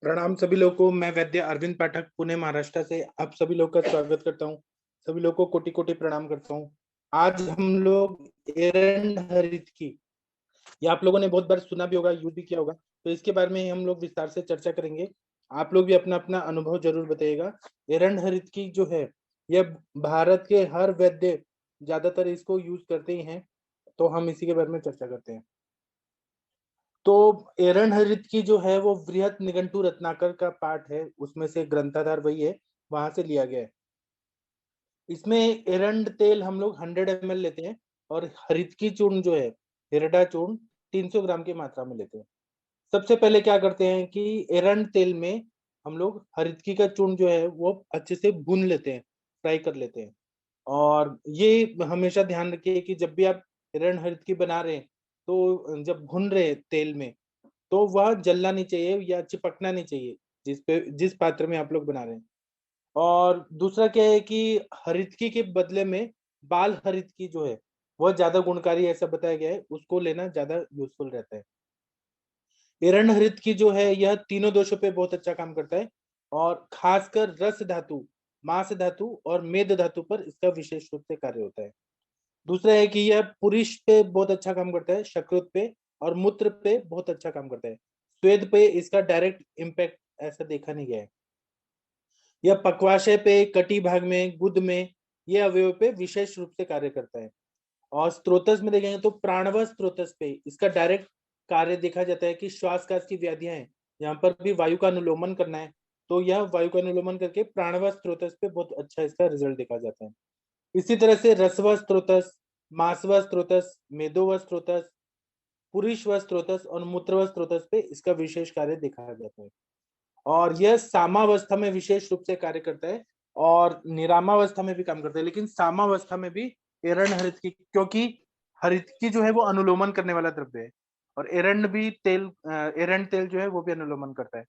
प्रणाम सभी लोगों को। मैं वैद्य अरविंद पाठक पुणे महाराष्ट्र से आप सभी लोग का स्वागत करता हूँ। सभी लोग को कोटि कोटि प्रणाम करता हूँ। आज हम लोग एरंड हरित की, ये आप लोगों ने बहुत बार सुना भी होगा, यूज भी किया होगा, तो इसके बारे में हम लोग विस्तार से चर्चा करेंगे। आप लोग भी अपना अपना अनुभव जरूर बताइएगा। एरंड हरित की जो है, यह भारत के हर वैद्य ज्यादातर इसको यूज करते ही हैं, तो हम इसी के बारे में चर्चा करते हैं। तो एरंड हरित की जो है वो बृहत निघंटु रत्नाकर का पाठ है, उसमें से ग्रंथाधार वही है, वहां से लिया गया है। इसमें एरंड तेल हम लोग 100 ml लेते हैं और हरित की चूर्ण जो है, हिरडा चूर्ण 300 ग्राम की मात्रा में लेते हैं। सबसे पहले क्या करते हैं कि एरंड तेल में हम लोग हरितकी का चूर्ण जो है वो अच्छे से भून लेते हैं, फ्राई कर लेते हैं। और ये हमेशा ध्यान रखिए कि जब भी आप एरंड हरितकी बना रहे हैं, तो जब भून रहे हैं तेल में, तो वह जलना नहीं चाहिए या चिपकना नहीं चाहिए जिस पात्र में आप लोग बना रहे हैं। और दूसरा क्या है कि हरितकी के बदले में बाल हरितकी जो है वह ज्यादा गुणकारी ऐसा बताया गया है, उसको लेना ज्यादा यूजफुल रहता है। एरंड हरित की जो है यह तीनों दोषों पे बहुत अच्छा काम करता है, और खासकर रस धातु, मांस धातु और मेद धातु पर इसका विशेष रूप से कार्य होता है। दूसरा है कि यह पुरुष पे बहुत अच्छा काम करता है, शकृत पे और मूत्र पे बहुत अच्छा काम करता है। स्वेद पे इसका डायरेक्ट इम्पैक्ट ऐसा देखा नहीं गया है। यह पक्वाशय पे, कटी भाग में, गुद में, ये अवयव पे विशेष रूप से कार्य करता है। और स्त्रोतस में देखेंगे तो प्राणव स्त्रोतस पे इसका डायरेक्ट कार्य देखा जाता है कि श्वास कास की व्याधियां हैं, यहाँ पर भी वायु का अनुलोमन करना है, तो यह वायु का अनुलोमन करके प्राणव स्त्रोतस पे बहुत अच्छा इसका रिजल्ट देखा जाता है। इसी तरह से रसव स्त्रोतस, मासव स्त्रोतस, मेदोव स्त्रोतस, पुरुषव स्त्रोतस और मूत्रव स्त्रोतस पे इसका विशेष कार्य देखा जाता है। और यह सामावस्था में विशेष रूप से कार्य करता है और निरामावस्था में भी काम करता है, लेकिन सामावस्था में भी एरंड हरित की, क्योंकि हरित की जो है वो अनुलोमन करने वाला द्रव्य है, और एरंड भी तेल, एरंड तेल जो है वो भी अनुलोमन करता है।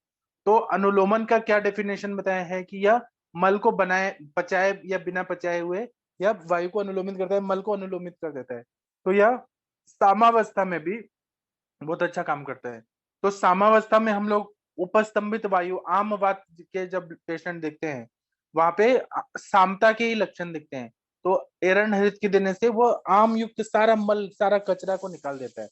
तो अनुलोमन का क्या डेफिनेशन बताया है कि यह मल को बनाए, पचाए या बिना पचाए हुए यह वायु को अनुलोमित करता है, मल को अनुलोमित कर देता है। तो यह सामावस्था में भी बहुत अच्छा काम करता है। तो सामावस्था में हम लोग उपस्तंभित वायु, आम वात के जब पेशेंट देखते हैं, वहां पे सामता के ही लक्षण दिखते हैं, तो एरंड हरित के देने से वो आम युक्त सारा मल, सारा कचरा को निकाल देता है।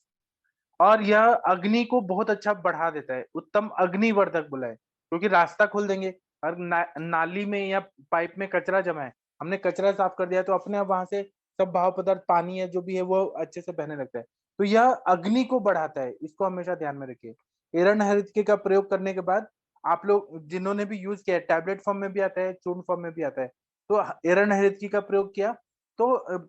और यह अग्नि को बहुत अच्छा बढ़ा देता है, उत्तम अग्निवर्धक बोला है, क्योंकि रास्ता खोल देंगे। और नाली में या पाइप में कचरा जमा है, हमने कचरा साफ कर दिया तो अपने आप वहां से सब भाव पदार्थ, पानी है जो भी है वो अच्छे से बहने लगता है। तो यह अग्नि को बढ़ाता है, इसको हमेशा ध्यान में रखिए। एरंड हरितकी का प्रयोग करने के बाद आप लोग जिन्होंने भी यूज किया है, टैबलेट फॉर्म में भी आता है, चूर्ण फॉर्म में भी आता है, तो एरंड हरितकी का प्रयोग किया तो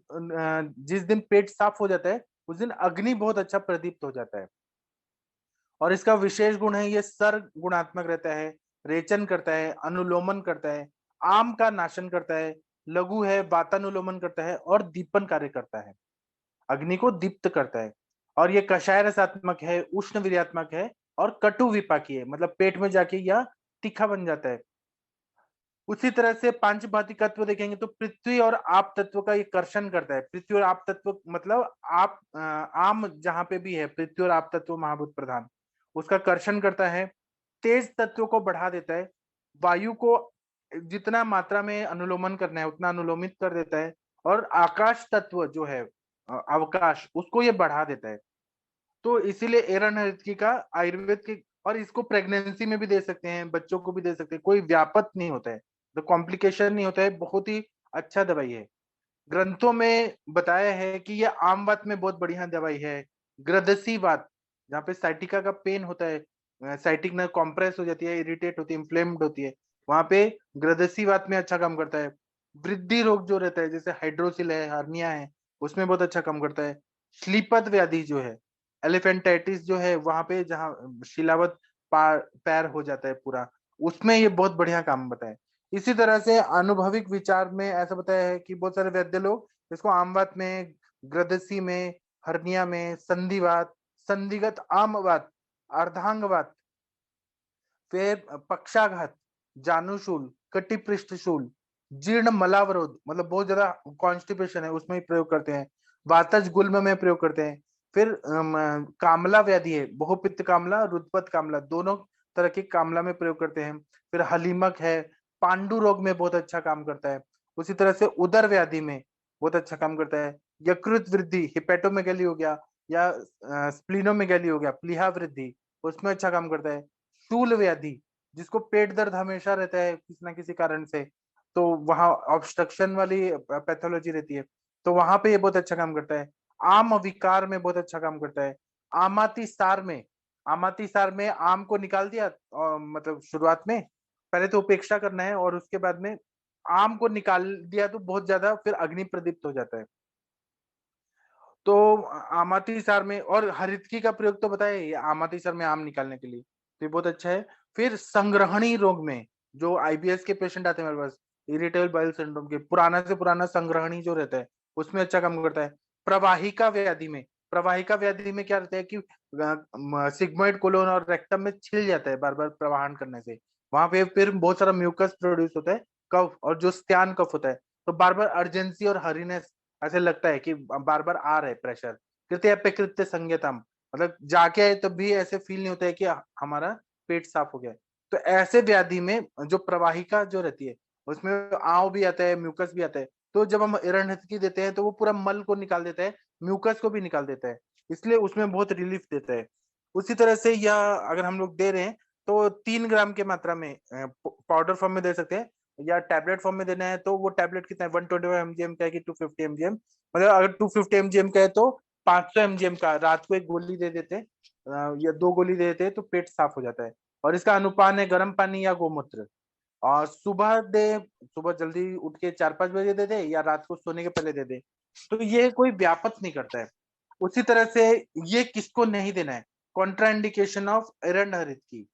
जिस दिन पेट साफ हो जाता है उस दिन अग्नि बहुत अच्छा प्रदीप्त हो जाता है। और इसका विशेष गुण है, ये सर गुणात्मक रहता है, रेचन करता है, अनुलोमन करता है, आम का नाशन करता है, लघु है, वातानुलोमन करता है और दीपन कार्य करता है, अग्नि को दीप्त करता है। और ये कषाय रसात्मक है, उष्ण वीर्यात्मक है और कटु विपाकी है, मतलब पेट में जाके यह तीखा बन जाता है। उसी तरह से पांच भौतिक तत्व देखेंगे तो पृथ्वी और आप तत्व का ये कर्षण करता है। पृथ्वी और आप तत्व मतलब आप, आम जहां पे भी है, पृथ्वी और आप तत्व महाभूत प्रधान, उसका कर्षण करता है, तेज तत्व को बढ़ा देता है, वायु को जितना मात्रा में अनुलोमन करना है उतना अनुलोमित कर देता है, और आकाश तत्व जो है, अवकाश, उसको ये बढ़ा देता है। तो इसीलिए एरन हरितकी का आयुर्वेद के, और इसको प्रेगनेंसी में भी दे सकते हैं, बच्चों को भी दे सकते हैं, कोई व्यापत नहीं होता है, तो कॉम्प्लिकेशन नहीं होता है, बहुत ही अच्छा दवाई है। ग्रंथों में बताया है कि यह आम वात में बहुत बढ़िया दवाई है। ग्रदसी वात, जहाँ पे साइटिका का पेन होता है, साइटिक नर्व कॉम्प्रेस हो जाती है, इरिटेट होती है, इन्फ्लेम्ड होती है, वहां पे ग्रदसी वात में अच्छा काम करता है। वृद्धि रोग जो रहता है, जैसे हाइड्रोसिल है, हर्निया है, उसमें बहुत अच्छा काम करता है। श्लीपद व्याधि जो है, एलिफेंटाइटिस जो है, वहां पे जहाँ शिलावत पैर हो जाता है पूरा, उसमें ये बहुत बढ़िया काम बताए। इसी तरह से अनुभविक विचार में ऐसा बताया है कि बहुत सारे वैद्य लोग इसको आमवात में, ग्रदसी में, हर्निया में, संधिवात, संधिगत आमवात, अर्धांगवात, फिर पक्षाघात, जानुशूल, कटिपृष्ठशूल, जीर्ण मलावरोध, मतलब बहुत ज्यादा कॉन्स्टिपेशन है उसमें ही प्रयोग करते हैं। वातज गुल्म में प्रयोग करते हैं। फिर कामला व्याधि है, बहुपित्त कामला, रुद्रपद कामला, दोनों तरह की कामला में प्रयोग करते हैं। फिर हलीमक है, पांडु रोग में बहुत अच्छा काम करता है। उसी तरह से उदर व्याधि में बहुत अच्छा काम करता है। यकृत वृद्धि, हिपेटोमेगेली हो गया, या स्प्लीनोमेगेली हो गया, प्लीहा वृद्धि, उसमें अच्छा काम करता है। शूल व्याधि, जिसको पेट दर्द हमेशा रहता है किसी ना किसी कारण से, तो वहां ऑब्स्ट्रक्शन वाली पैथोलॉजी रहती है, तो वहां पे ये बहुत अच्छा काम करता है। आम विकार में बहुत अच्छा काम करता है। आमाति सार में, आमाति सार में आम को निकाल दिया, मतलब शुरुआत में पहले तो उपेक्षा करना है, और उसके बाद में आम को निकाल दिया तो बहुत ज्यादा फिर अग्नि प्रदीप्त हो जाता है। तो आमातिसार में, और हरितकी का प्रयोग तो बताया ही, आमातिसार में आम निकालने के लिए, तो ये बहुत अच्छा है। फिर संग्रहणी रोग में, जो आईबीएस के पेशेंट आते हैं मेरे पास, इरिटेबल बाइल सिंड्रोम के, पुराना से पुराना संग्रहणी जो रहता है, उसमें अच्छा काम करता है। प्रवाहिका व्याधि में, प्रवाहिका व्याधि में क्या रहता है कि सिग्मोइड कोलोन और रेक्टम में छिल जाता है बार बार प्रवाहन करने से, वहां पे फिर बहुत सारा म्यूकस प्रोड्यूस होता है, कफ, और जो स्त्यान कफ होता है, तो बार बार अर्जेंसी और हरीनेस ऐसे लगता है कि बार बार आ रहे प्रेशर। कृत्य अपेकृत्य संज्ञतम, मतलब जाके आए तब भी ऐसे फील नहीं होता है कि हमारा पेट साफ हो गया है। तो ऐसे व्याधि में जो प्रवाहिका जो रहती है, उसमें आव भी आता है, म्यूकस भी आता है, तो जब हम एरंडहितकी देते हैं तो वो पूरा मल को निकाल देता है, म्यूकस को भी निकाल देता है, इसलिए उसमें बहुत रिलीफ देता है। उसी तरह से यह अगर हम लोग दे रहे हैं तो 3 ग्राम की मात्रा में पाउडर फॉर्म में दे सकते हैं, या टैबलेट फॉर्म में देना है तो वो टैबलेट कितना है, 125 mgm का है कि 250 mgm, मतलब अगर 250 mgm का है तो 500 mgम का रात को एक गोली दे देते हैं, या 2 गोली दे देते हैं, तो पेट साफ हो जाता है। और इसका अनुपान है गर्म पानी या गोमूत्र। और सुबह दे, सुबह जल्दी उठ के 4-5 बजे दे दे, या रात को सोने के पहले दे दे, तो ये कोई व्यापक नहीं करता है। उसी तरह से ये किसको नहीं देना है, कॉन्ट्राइंडिकेशन ऑफ एरंड हरित की,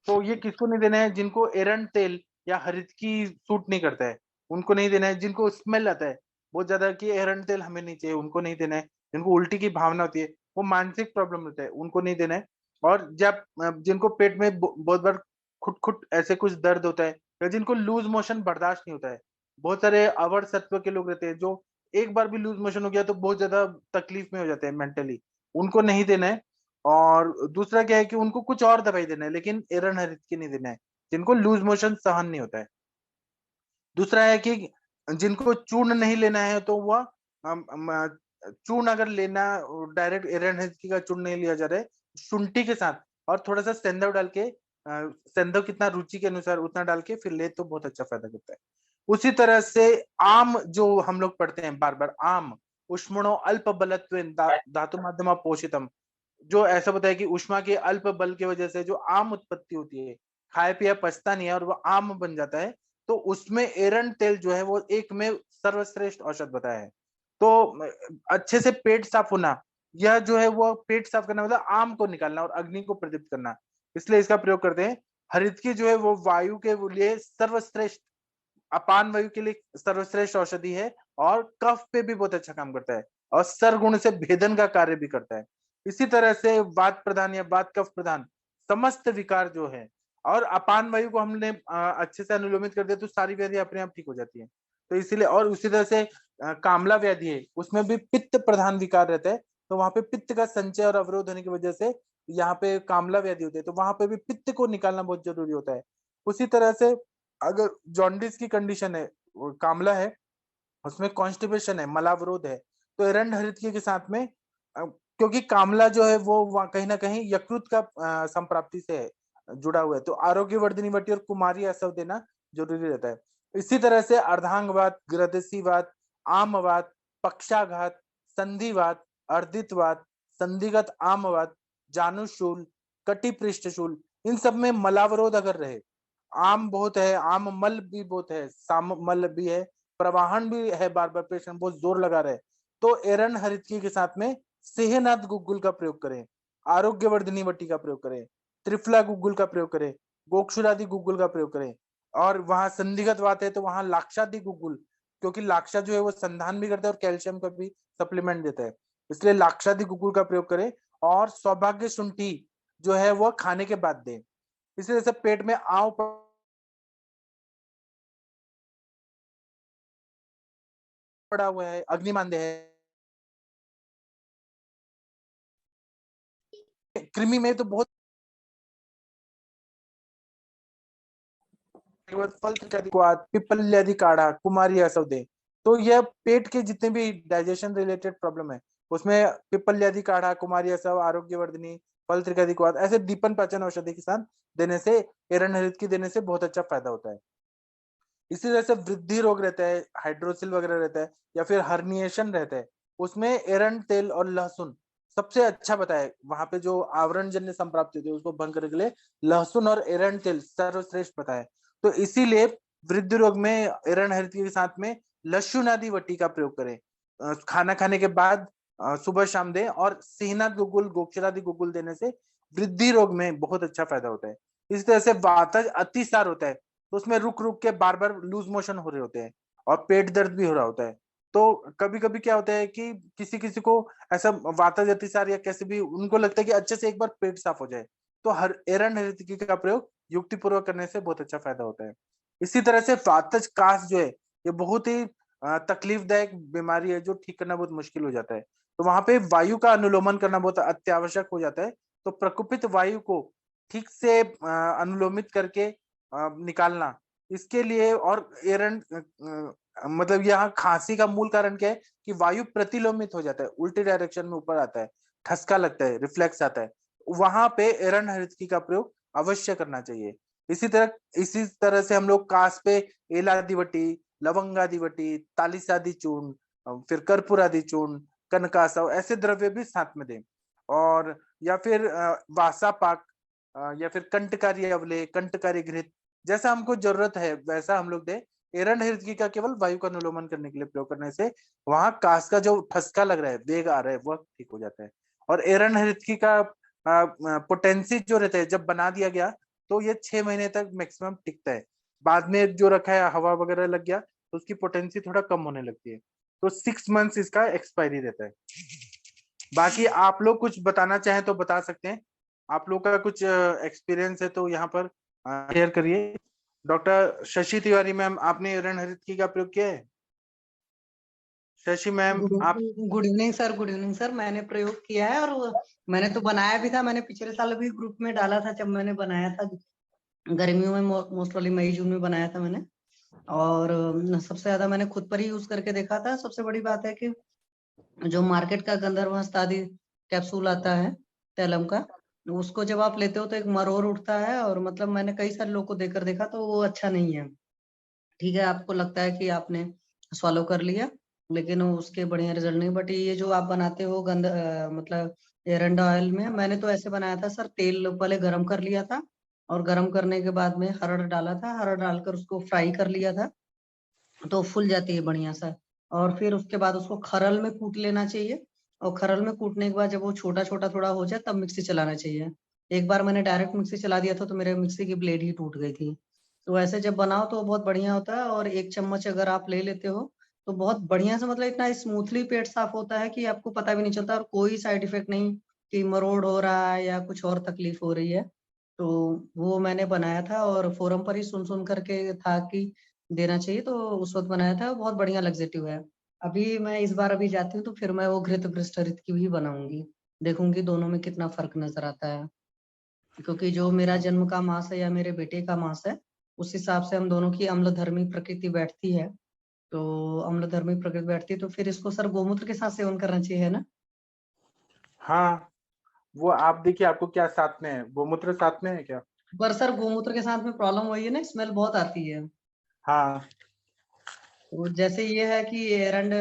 तो ये किसको नहीं देना है, जिनको एरंड तेल या हरित की सूट नहीं करता है, उनको नहीं देना है। जिनको स्मेल आता है बहुत ज्यादा कि एरंड तेल हमें नहीं चाहिए, उनको नहीं देना है। जिनको उल्टी की भावना होती है, वो मानसिक प्रॉब्लम होता है, उनको नहीं देना है। और जब जिनको पेट में बहुत बार खुट खुट ऐसे कुछ दर्द होता है, या जिनको लूज मोशन बर्दाश्त नहीं होता है, बहुत सारे अवर सत्व के लोग रहते हैं जो एक बार भी लूज मोशन हो गया तो बहुत ज्यादा तकलीफ में हो जाते हैं मेंटली, उनको नहीं देना है। और दूसरा क्या है कि उनको कुछ और दवाई देना है, लेकिन एरन हरित की नहीं देना है, जिनको लूज मोशन सहन नहीं होता है। दूसरा है कि जिनको चूर्ण नहीं लेना है तो वह चूर्ण अगर लेना, डायरेक्ट एरन हरित का चूर्ण नहीं लिया जा रहा है, शुंठी के साथ और थोड़ा सा सेंधव डाल के, सेंधव कितना रुचि के अनुसार उतना डाल के फिर ले तो बहुत अच्छा फायदा करता है। उसी तरह से आम जो हम लोग पढ़ते हैं बार बार, आम उष्मणो अल्प बलत्व धातु माध्यम पोषितम, जो ऐसा बताया कि उष्मा के अल्प बल की वजह से जो आम उत्पत्ति होती है, खाए पिया पचता नहीं है और वो आम बन जाता है, तो उसमें एरंड तेल जो है वो एक में सर्वश्रेष्ठ औषध बताया है। तो अच्छे से पेट साफ होना, यह जो है वो पेट साफ करना मतलब आम को निकालना और अग्नि को प्रदीप्त करना, इसलिए इसका प्रयोग करते हैं। हरितकी जो है वो वायु के लिए सर्वश्रेष्ठ, अपान वायु के लिए सर्वश्रेष्ठ औषधि है, और कफ पे भी बहुत अच्छा काम करता है, और सरगुण से भेदन का कार्य भी करता है। इसी तरह से वात प्रधान या वात कफ प्रधान समस्त विकार जो है, और अपान वायु को हमने अच्छे से अनुलोमित कर दिया तो सारी व्याधि अपने आप ठीक हो जाती है। तो इसीलिए, और उसी तरह से कामला व्याधि है, उसमें भी पित्त प्रधान विकार रहता है, तो वहां पे पित्त का संचय और अवरोध होने की वजह से यहाँ पे कामला व्याधि होती है, तो वहां पे भी पित्त को निकालना बहुत जरूरी होता है। उसी तरह से अगर जॉन्डिस की कंडीशन है, कामला है, उसमें कॉन्स्टिपेशन है, मलावरोध है, तो एरंड हरितकी के साथ में क्योंकि कामला जो है वो कहीं ना कहीं यकृत का संप्राप्ति से जुड़ा हुआ है, तो आरोग्य वर्धनी वटी और कुमारी असव देना जरूरी रहता है। इसी तरह से अर्धांगवात, ग्रदसीवात, आमवात, पक्षाघात, संधिवात, अर्धितवात, संधिगत आमवात, जानुशूल, कटिपृष्ठशूल, इन सब में मलावरोध अगर रहे, आम बहुत है, आम मल भी बहुत है, साम मल भी है, प्रवाहन भी है, बार बार पेशेंट बहुत जोर लगा रहे, तो एरन हरितकी के साथ में सेहनाथ गुग्गुल का प्रयोग करें, आरोग्यवर्धनी वटी का प्रयोग करें, त्रिफला गुग्गुल का प्रयोग करें, गोक्षुरादि गुग्गुल का प्रयोग करें, और वहां संधिगत बात है तो वहां लाक्षादि गुग्गुल, क्योंकि लाक्षा जो है वो संधान भी करता है और कैल्शियम का भी सप्लीमेंट देता है, इसलिए लाक्षादि गुग्गुल का प्रयोग करें। और सौभाग्य शुंठी जो है वो खाने के बाद दें। इसी तरह से पेट में आव पड़ा हुआ है, अग्निमांद्य है, कृमि में तो बहुत फल पिपल्यादि काढ़ा, कुमारी असौदे, तो यह पेट के जितने भी डाइजेशन रिलेटेड प्रॉब्लम है उसमें पिपल्यादि काढ़ा, कुमारी असव, आरोग्यवर्धिनी, फल त्रिकादि ऐसे दीपन पाचन औषधि के साथ देने से, एरंड हरित की देने से बहुत अच्छा फायदा होता है। इसी तरह से वृद्धि रोग रहता है, हाइड्रोसिल वगैरह रहता है, या फिर हर्निएशन रहता है, उसमें एरंड तेल और लहसुन सबसे अच्छा बताया। वहां पे जो आवरण जन्य संप्राप्ति होती है उसको भंग करने के लिए लहसुन और एरंड तेल सर्वश्रेष्ठ बताया। तो इसीलिए वृद्धि रोग में एरंड हरित के साथ में लहसुन आदि वटी का प्रयोग करें। खाना खाने के बाद सुबह शाम दें, और सिहनाथ गुग्गुल, गोक्षरादि गुग्गुल देने से वृद्धि रोग में बहुत अच्छा फायदा होता है। इस तरह से वातज अतिसार होता है तो उसमें रुक रुक के बार बार लूज मोशन हो रहे होते हैं और पेट दर्द भी हो रहा होता है। तो कभी कभी क्या होता है कि किसी किसी को ऐसा वातज अतिसार या कैसे भी उनको लगता है कि अच्छे से एक बार पेट साफ हो जाए, तो हर एरंड हरितकी का प्रयोग युक्ति पूर्वक करने से बहुत अच्छा फायदा होता है। इसी तरह से वातज कास जो है ये बहुत ही तकलीफदायक बीमारी है जो ठीक करना बहुत मुश्किल हो जाता है। तो वहां पे वायु का अनुलोमन करना बहुत अत्यावश्यक हो जाता है। तो प्रकुपित वायु को ठीक से अनुलोमित करके निकालना, इसके लिए। और एरंड मतलब यहाँ खांसी का मूल कारण क्या है कि वायु प्रतिलोमित हो जाता है, उल्टी डायरेक्शन में ऊपर आता है, ठसका लगता है, रिफ्लेक्स आता है, वहां पे एरंड हरितकी का प्रयोग अवश्य करना चाहिए। इसी तरह से हम लोग कास पे एलादिवटी, लवंगादिवटी, तालिसादि चूर्ण, फिर कर्पूरादि चूर्ण, कनकासव ऐसे द्रव्य भी साथ में दें। और या फिर वासा पाक, या फिर कंटकारी अवले, कंटकारी घृत, जैसा हमको जरूरत है वैसा हम लोग दे। एरंड हृदय का केवल वायु का अनुलोमन करने के लिए प्रयोग करने से वहां कास का जो ठसका लग रहा है, वेग आ रहा है, वह ठीक हो जाता है। और एरंड हृदय का पोटेंसी जो रहता है जब बना दिया गया तो ये 6 महीने तक मैक्सिमम टिकता है। बाद में जो रखा है हवा वगैरह लग गया तो उसकी पोटेंसी थोड़ा कम होने लगती है। तो 6 मंथ्स इसका एक्सपायरी रहता है। बाकी आप लोग कुछ बताना चाहें तो बता सकते हैं। आप लोग का कुछ एक्सपीरियंस है तो यहाँ पर शेयर करिए। डॉक्टर शशि तिवारी मैम, आपने रणहरित का प्रयोग किया है? शशि मैम आप। Good evening sir, good evening sir. मैंने प्रयोग किया है और मैंने तो बनाया भी था। मैंने पिछले साल भी ग्रुप में डाला था जब मैंने बनाया था, गर्मियों में, मोस्ट वाली मई जून में बनाया था मैंने। और सबसे ज्यादा मैंने खुद पर ही यूज करके देखा था। सबसे बड़ी बात है कि जो मार्केट का गंधर्व आदि कैप्सूल आता है तैलम का, उसको जब आप लेते हो तो एक मरोड़ उठता है, और मतलब मैंने कई सारे लोग को देकर देखा तो वो अच्छा नहीं है। ठीक है, आपको लगता है कि आपने सॉलो कर लिया, लेकिन उसके बढ़िया रिजल्ट नहीं। बट ये जो आप बनाते हो मतलब एरंडा ऑयल में, मैंने तो ऐसे बनाया था सर, तेल पहले गरम कर लिया था, और गरम करने के बाद में हरड़ डाला था, हरड़ डालकर उसको फ्राई कर लिया था, तो फूल जाती है बढ़िया सा। और फिर उसके बाद उसको खरल में कूट लेना चाहिए, और खरल में कूटने के बाद जब वो छोटा छोटा थोड़ा हो जाए तब मिक्सी चलाना चाहिए। एक बार मैंने डायरेक्ट मिक्सी चला दिया था तो मेरे मिक्सी की ब्लेड ही टूट गई थी। तो ऐसे जब बनाओ तो बहुत बढ़िया होता है। और 1 चम्मच अगर आप ले लेते हो तो बहुत बढ़िया से, मतलब इतना स्मूथली पेट साफ होता है कि आपको पता भी नहीं चलता, और कोई साइड इफेक्ट नहीं कि मरोड़ हो रहा है या कुछ और तकलीफ हो रही है। तो वो मैंने बनाया था और फोरम पर ही सुन सुन करके था कि देना चाहिए, तो उस वक्त बनाया था। बहुत बढ़िया लग्जेटिव है। अभी मैं इस बार अभी जाती हूँ तो फिर मैं वो घृत पृष्ठरित की भी बनाऊंगी, देखूंगी दोनों में कितना फर्क नजर आता है। क्योंकि जो मेरा जन्म का मास है या मेरे बेटे का मास है, उस हिसाब से हम दोनों की अम्लधर्मी प्रकृति बैठती है। तो अम्लधर्मी प्रकृति बैठती है तो फिर इसको सर गोमूत्र के साथ सेवन करना चाहिए, है ना? हाँ, वो आप देखिए आपको क्या साथ में है, गोमूत्र साथ में है क्या? पर सर गोमूत्र के साथ में प्रॉब्लम वही है ना, स्मेल बहुत आती है। हाँ। तो जैसे ये है कि एरंड,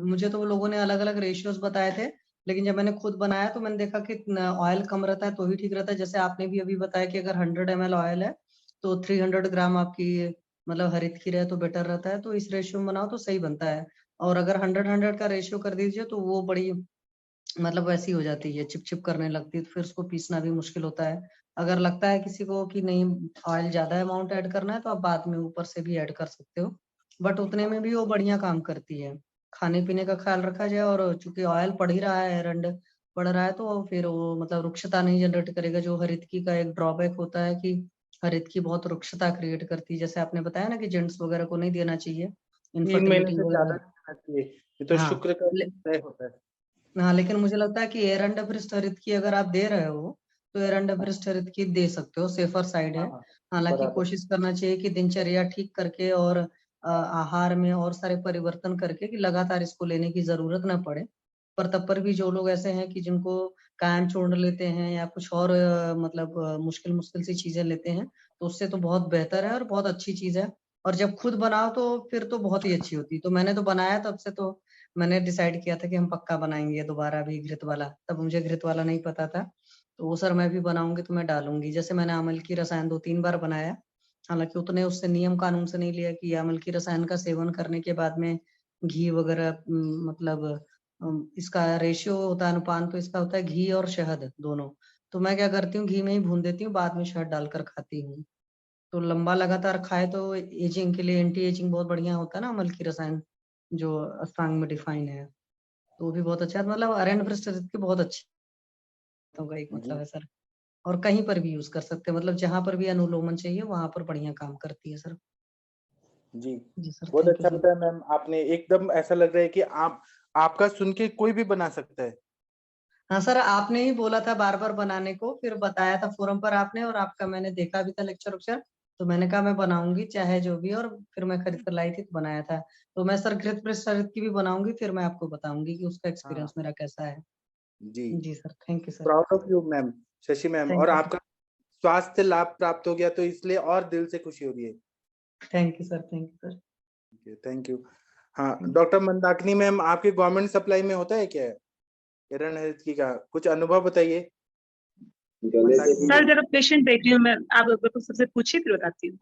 मुझे तो लोगों ने अलग अलग रेशियोज बताए थे, लेकिन जब मैंने खुद बनाया तो मैंने देखा कि ऑयल कम रहता है तो ही ठीक रहता है। जैसे आपने भी अभी बताया कि अगर 100 ml ऑयल है तो 300 ग्राम आपकी मतलब हरित खीर है तो बेटर रहता है। तो इस रेशियो में बनाओ तो सही बनता है। और अगर 100-100 का रेशियो कर दीजिए तो वो बड़ी मतलब वैसी हो जाती है, चिप चिप करने लगती है, तो फिर उसको पीसना भी मुश्किल होता है। अगर लगता है किसी को कि नहीं ऑयल ज्यादा अमाउंट ऐड करना है तो आप बाद में ऊपर से भी ऐड कर सकते हो। बट उतने में भी वो बढ़िया काम करती है। खाने पीने का ख्याल रखा जाए और चूंकि ऑयल पड़ ही रहा है, एरंड पड़ रहा है, तो फिर वो मतलब रुक्षता नहीं जनरेट करेगा, जो हरितकी का एक ड्रॉबैक होता है कि हरितकी बहुत रुक्षता क्रिएट करती है। जैसे आपने बताया ना कि जेंट्स वगैरह को नहीं देना चाहिए 3 महीने इनफर्टिलिटी से ज्यादा वगैरह। नहीं खाना चाहिए, ये तो हाँ शुक्र का तय होता है। हाँ, लेकिन मुझे लगता है कि एरंडाप्रिस्ट हरितकी अगर आप दे रहे हो तो एरंडाप्रिस्ट हरितकी दे सकते हो, सेफर साइड है। हाँ हालांकि बराबर। कोशिश करना चाहिए कि दिनचर्या ठीक करके और आहार में और सारे परिवर्तन करके कि लगातार इसको लेने की जरूरत ना पड़े। पर तब पर भी जो लोग ऐसे हैं कि जिनको कायम छोड़ लेते हैं या कुछ और मतलब मुश्किल मुश्किल सी चीजें लेते हैं, तो उससे तो बहुत बेहतर है और बहुत अच्छी चीज है। और जब खुद बनाओ तो फिर तो बहुत ही अच्छी होती है। तो मैंने तो बनाया, तब से तो मैंने डिसाइड किया था कि हम पक्का बनाएंगे दोबारा भी घृत वाला। तब मुझे घृत वाला नहीं पता था, तो वो सर मैं भी बनाऊंगी तो मैं डालूंगी। जैसे मैंने अमल की रसायन 2-3 बार बनाया, हालांकि उतने उससे नियम कानून से नहीं लिया कि अमल की रसायन का सेवन करने के बाद में घी वगैरह मतलब इसका रेशियो होता है, अनुपान तो इसका होता है घी और शहद दोनों। तो मैं क्या करती हूँ, घी में ही भून देती हूँ, बाद में शहद डालकर खाती हूँ। तो लंबा लगातार खाए तो एजिंग के लिए, एंटी एजिंग बहुत बढ़िया होता है ना अमल की रसायन, जो अष्टांग में डिफाइन है। तो वो भी बहुत अच्छा है, मतलब अरण्य परिस्थिति की बहुत अच्छी होगा एक मतलब जी है सर। और कहीं पर भी यूज कर सकते हैं, मतलब जहां पर भी अनुलोमन चाहिए वहां पर बढ़िया काम करती है सर। जी, जी सर, बहुत थैंक यू अच्छा सर। बताया मैम आपने। एकदम ऐसा लग रहा है कि आप, आपका सुन के कोई भी बना सकता है। हाँ सर, आपने ही बोला था बार बार बनाने को, फिर बताया था फोरम पर आपने, और आपका मैंने देखा भी था लेक्चर उक्चर, तो मैंने कहा मैं बनाऊंगी चाहे जो भी, और फिर मैं खरीद कर लाई थी तो बनाया था। तो मैं सर घृत प्रस्तुत की भी बनाऊंगी, फिर मैं आपको बताऊंगी कि उसका हाँ एक्सपीरियंस मेरा कैसा है। जी, जी sir, thank you sir. Proud of you ma'am, Shashi ma'am. और थैंक यू, आपका स्वास्थ्य लाभ प्राप्त हो गया तो इसलिए और दिल से खुशी हो रही है। Thank you sir, thank you sir. Thank you. हाँ डॉक्टर मंदाकिनी मैम, आपके गवर्नमेंट सप्लाई में होता है क्या एरन हेल्थ की का कुछ अनुभव बताइए। मंदाकिनी सर जरा पेशेंट देख रही हूँ मैं, आप लोगों को सबसे पूछिए फिर बताती हूँ।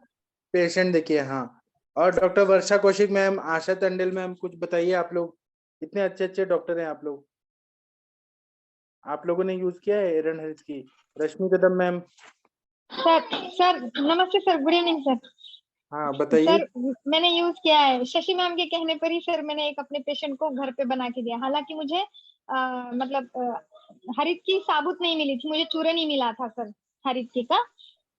पेशेंट देखिए। हाँ, और डॉक्टर वर्षा कौशिक मैम, आशा टंडल मैम, कुछ बताइए। आप लोग इतने अच्छे अच्छे डॉक्टर हैं। आप लोगों ने यूज किया है एरन हेल्थ की? रश्मि कदम मैम। सर सर नमस्ते सर, गुड इवनिंग सर। हाँ बताइए। सर मैंने यूज किया है, शशि मैम के कहने पर ही सर मैंने एक अपने पेशेंट को घर पे बना के दिया। हालांकि मुझे मतलब हरित की साबुत नहीं मिली थी, मुझे चूरन ही मिला था सर हरित की का।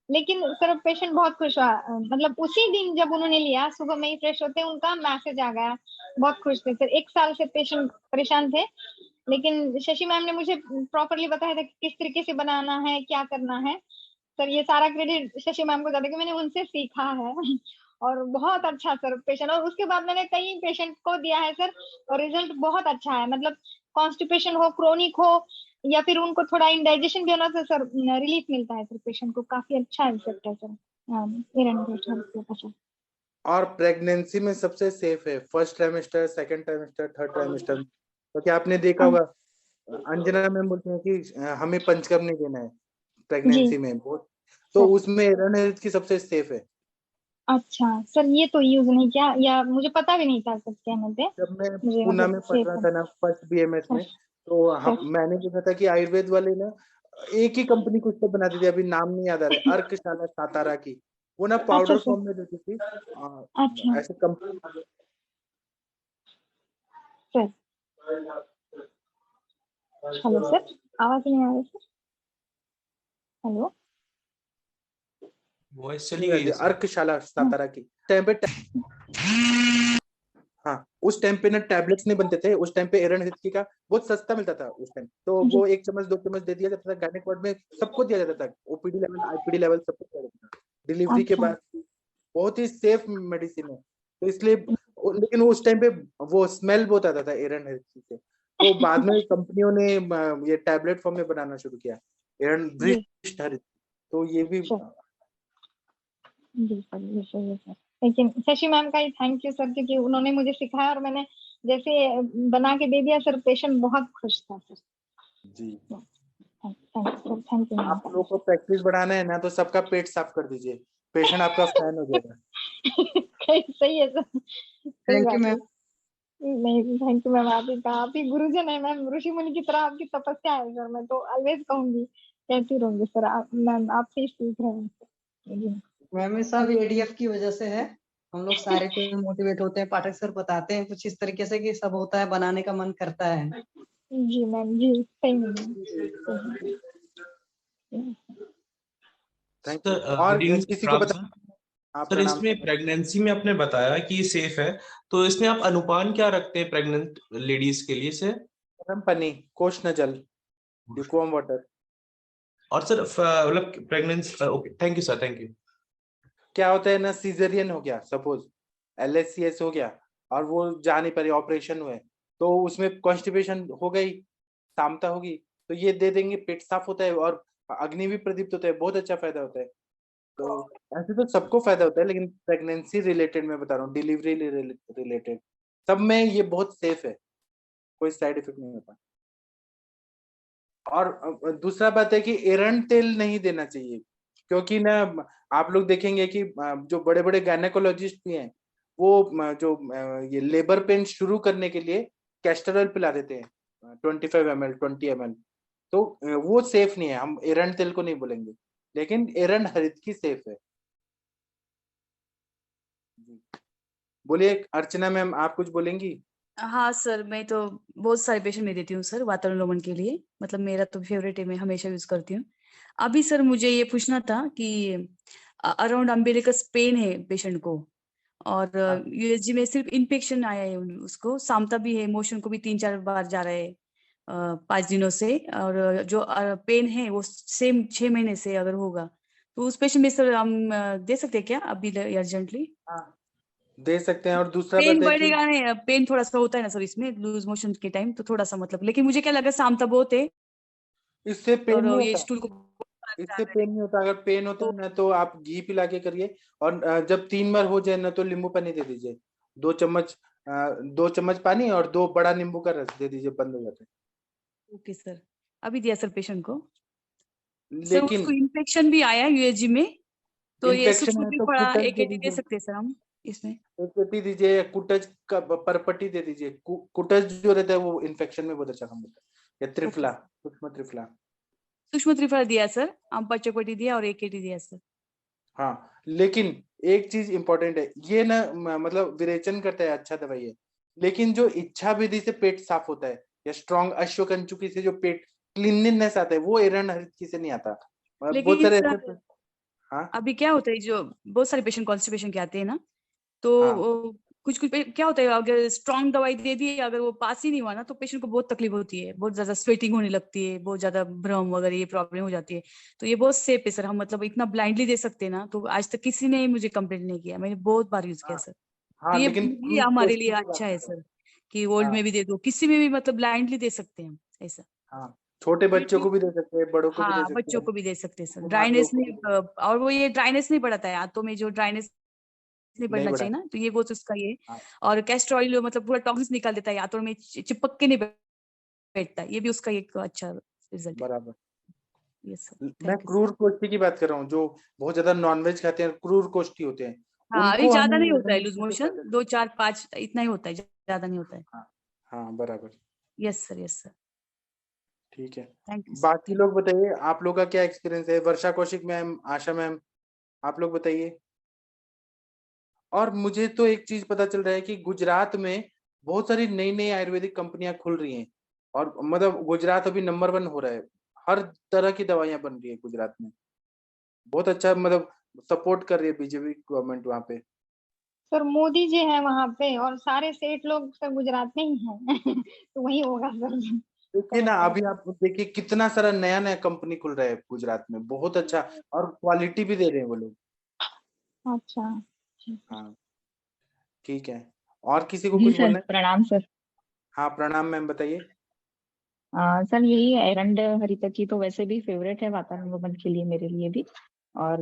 लेकिन सर पेशेंट बहुत खुश हुआ, मतलब उसी दिन जब उन्होंने लिया, सुबह में ही फ्रेश होते उनका मैसेज आ गया, बहुत खुश थे सर। 1 साल से पेशेंट परेशान थे, लेकिन शशि मैम ने मुझे प्रॉपरली बताया था कि किस तरीके से बनाना है, क्या करना है। सर ये सारा क्रेडिट शशि मैम को जाता है कि मैंने उनसे सीखा है। और बहुत अच्छा सर पेशेंट, और उसके बाद मैंने कई पेशेंट को दिया है सर, और रिजल्ट बहुत अच्छा है। मतलब कॉन्स्टिपेशन हो, क्रोनिक हो, या फिर उनको थोड़ा इंडाइजेशन भी होना, तो सर रिलीफ मिलता है सर पेशेंट को। काफी अच्छा इफेक्ट है सर सर। और प्रेगनेंसी में सबसे सेफ है first trimester, second trimester, third trimester. तो क्या आपने देखा होगा, अंजना मैम बोलते हैं कि हमें पंचकर्म नहीं देना है जी प्रेगनेंसी में बहुत, तो सर। उसमें एरन हेल्थ की सबसे सेफ है। अच्छा सर, ये तो यूज नहीं किया, या मुझे पता भी नहीं था सर कहने पे। जब मैं मुझे पूना मतलब में पढ़ रहा सेफ है था ना फर्स्ट बीएमएस सर। में, तो सर मैंने देखा था कि आयुर्वेद वाले ना एक ही कंपनी कुछ तो बनाती थी, अभी नाम नहीं याद आ रहा है, अर्कशाला सातारा की। वो ना अच्छा पाउडर सर। फॉर्म में देती थी। अच्छा ऐसे कंपनी। सर। हेलो सर, आवाज नहीं आ रही सर। हेलो। वॉइस चली गई है सर। अर्कशाला हाँ सातारा की टाइम पे। हाँ, उस टाइम पे ना टैबलेट्स नहीं बनते थे, उस टाइम पे एरन हितकी का बहुत सस्ता मिलता था उस टाइम, तो जी। वो 1 चम्मच 2 चम्मच दे दिया जाता था। गायनेक वार्ड में सबको दिया जाता था, ओपीडी लेवल, आईपीडी लेवल सबको दिया जाता था डिलीवरी के अच्छा बाद। बहुत ही सेफ मेडिसिन है, तो इसलिए। लेकिन उस टाइम पे वो स्मेल बहुत आता था एरन हितकी से, तो बाद में कंपनियों ने ये टैबलेट फॉर्म में बनाना शुरू किया, एरन जी ब्रिस्ट हरित। तो ये भी। सर। जी सर, जी सर, जी सर। लेकिन शशि मैम का ही थैंक यू सर, क्योंकि उन्होंने मुझे सिखाया और मैंने जैसे बना के दे दिया सर, पेशेंट बहुत खुश था सर। जी, thank you sir, thank you ma'am. आप लोग को प्रैक्टिस बढ़ाना है ना, तो सबका पेट साफ कर दीजिए, पेशेंट आपका फैन हो जाएगा। सही है सर, सही थैंक यू बात है। मैम। नहीं थैंक यू मैम, आप ही का, आप ही गुरुजन है मैम, ऋषि मुनि की तरह आपकी तपस्या है सर। मैं तो ऑलवेज कहूंगी, कहती रहूंगी सर, आप मैम आपसे ही सीख रहे हैं सर। जी मैम ये सब एडीएफ की वजह से है। हम लोग सारे टीम मोटिवेट होते हैं, पाठक सर बताते हैं कुछ इस तरीके से कि सब होता है, बनाने का मन करता है। जी मैम, जी सही में मैम। Thank sir you. और गुड इवनिंग किसी को प्रणाम बता। सर। हाँ, सर प्रणाम इसमें सर। प्रेगनेंसी में आपने बताया कि ये सेफ है, तो इसमें आप अनुपान क्या रखते हैं प्रेग्नेंट लेडीज के लिए सर? गर्म पानी, कोष्ण जल, ल्यूकवार्म वाटर। और सर मतलब pregnancy, okay thank you sir, thank you. क्या होता है ना, सीजरियन हो गया सपोज, LSCS हो गया और वो जा नहीं पारी, ऑपरेशन हुए, तो उसमें कॉन्स्टिपेशन हो गई, सामता होगी, तो ये दे देंगे, पेट साफ होता है और अग्नि भी प्रदीप्त होता है, बहुत अच्छा फायदा होता है। तो ऐसे तो सबको फायदा होता है, लेकिन प्रेगनेंसी रिलेटेड मैं बता रहा हूँ, डिलीवरी रिलेटेड सब में ये बहुत सेफ है, कोई साइड इफेक्ट नहीं होता। और दूसरा बात है कि एरंड तेल नहीं देना चाहिए, क्योंकि ना आप लोग देखेंगे कि जो बड़े बड़े गायनेकोलॉजिस्ट भी हैं, वो जो ये लेबर पेन शुरू करने के लिए कैस्टर ऑयल पिला देते हैं 25 ml 20 ml, तो वो सेफ नहीं है, हम एरंड तेल को नहीं बोलेंगे, लेकिन एरंड हरित की सेफ है। बोलिए अर्चना मैम, आप कुछ बोलेंगी? हाँ सर, मैं तो बहुत सारे पेशेंट में देती हूँ सर वातावरण लोमन के लिए, मतलब मेरा तो फेवरेट है, मैं हमेशा यूज करती हूँ। अभी सर मुझे ये पूछना था कि अराउंड अम्बिलिकस पेन है पेशेंट को, और यूएसजी में सिर्फ इन्फेक्शन आया है उसको, सामता भी है, मोशन को भी 3-4 बार जा रहा है 5 दिनों से, और जो पेन है वो सेम 6 महीने से अगर होगा, तो उस पेशेंट में सर हम दे सकते हैं क्या अभी अर्जेंटली? दे सकते हैं। और दूसरा पेन बात है कि बढ़ेगा नहीं, पेन थोड़ा सा होता है ना सर इसमें लूज मोशन के टाइम, तो थोड़ा सा मतलब, लेकिन मुझे क्या लगा सामता बहुत है इससे पेन नहीं और ये होता, स्टूल को इससे पेन नहीं होता। अगर पेन होता है ना तो आप घी पिला के करिए, और जब 3 बार हो जाए ना तो नींबू पानी दे दीजिए, 2 चम्मच, 2 चम्मच पानी और 2 बड़ा नींबू का रस दे दीजिए, बंद हो जाता है। ओके सर, अभी दिया सर पेशेंट को। सर लेकिन उसको इन्फेक्शन भी आया यूएसजी में, तो ये इन्फेक्शन सूक्ष्म है तो त्रिफला कुटज दे AKT दे दीजिए, सकते हैं सर हम इसमें? AKT दीजिए, या कुटज का परपट्टी दे दीजिए। कुटज जो रहता है वो इन्फेक्शन में बहुत अच्छा काम होता है, या त्रिफला, सूक्ष्म त्रिफला। सूक्ष्म त्रिफला दिया सर, आम पचकोटी दिया और AKT दिया सर। हाँ, लेकिन एक चीज इंपॉर्टेंट है, ये ना मतलब विरेचन करता है, अच्छा दवाई है, लेकिन जो इच्छा विधि से पेट साफ होता है, या स्ट्रॉन्ग अश्वकंचुकी से जो पेट क्लीनलीनेस आता है, वो एरंड हरितकी से नहीं आता। बहुत लेकिन सारे सर ऐसे। हाँ अभी क्या होता है, जो बहुत सारे पेशेंट कॉन्स्टिपेशन के आते हैं ना, तो हाँ कुछ कुछ क्या होता है, अगर स्ट्रॉन्ग दवाई दे दी, अगर वो पास ही नहीं हुआ ना, तो पेशेंट को बहुत तकलीफ होती है, बहुत ज्यादा स्वेटिंग होने लगती है, बहुत ज्यादा भ्रम वगैरह ये प्रॉब्लम हो जाती है। तो ये बहुत सेफ है सर, हम मतलब इतना ब्लाइंडली दे सकते हैं ना, तो आज तक किसी ने मुझे कंप्लेंट नहीं किया, मैंने बहुत बार यूज किया हाँ सर। तो हाँ, लेकिन ये हमारे लिए क्वेश्चन की बात अच्छा है कर रहा हूँ। सर, कि ओल्ड हाँ में भी दे दो, किसी में भी मतलब ब्लाइंडली दे सकते हैं हम ऐसा। हाँ, छोटे बच्चों को भी दे सकते हैं, बड़ों को भी दे हाँ, सकते बच्चों हैं, को भी दे सकते हैं सर, बीमार ड्राइनेस लोग को भी नहीं, दे सकते और वो ये ड्राइनेस नहीं बढ़ाता है आंतों में, जो ड्राइनेस नहीं हैं। नहीं बढ़ना बड़ा। चाहिए ना, तो ये वो तो उसका ये। हाँ और कैस्टर ऑयल मतलब पूरा टॉक्सिन्स निकाल देता है, आंतों में चिपक के नहीं बैठता, ये भी उसका एक अच्छा रिजल्ट है। बराबर। यस सर, मैं थैंक यू सर। क्रूर कोष्ठी की बात कर रहा हूँ, जो बहुत ज्यादा नॉनवेज खाते हैं, क्रूर कोष्ठी होते हैं, हाँ, अभी उनको ज्यादा हमें नहीं होता है एरंड लूज हरित से मोशन, फायदा। 2-4-5 इतना ही होता है, ज्यादा नहीं होता है। हाँ हाँ, बराबर। यस सर, यस सर, ठीक है। थैंक यू सर, बाकी थैंक लोग बताइए, आप लोग का क्या एक्सपीरियंस है? वर्षा कौशिक मैम, आशा मैम, आप लोग बताइए। और मुझे तो एक चीज पता चल रहा है कि गुजरात में बहुत सारी नई नई आयुर्वेदिक कंपनियां खुल रही हैं, और मतलब गुजरात अभी नंबर 1 हो रहा है, हर तरह की दवाइयां बन रही है गुजरात में, बहुत अच्छा, मतलब सपोर्ट कर रही है बीजेपी गवर्नमेंट वहाँ पे। सर मोदी जी हैं वहां पे, और सारे सेठ लोग सर गुजरात में ही हैं। तो वही होगा सर। देखिए ना, अभी आप देखिए कितना सारा नया नया कंपनी खुल रहा है गुजरात में, बहुत अच्छा, और क्वालिटी भी दे रहे हैं वो लोग। अच्छा। हाँ, ठीक है। और किसी को जी कुछ सर, बोलना है? प्रणाम सर। हाँ, प्रणाम मैम, बताइए। सर यही एरंड हरितकी तो वैसे भी फेवरेट है वातावरण के लिए, मेरे लिए भी। और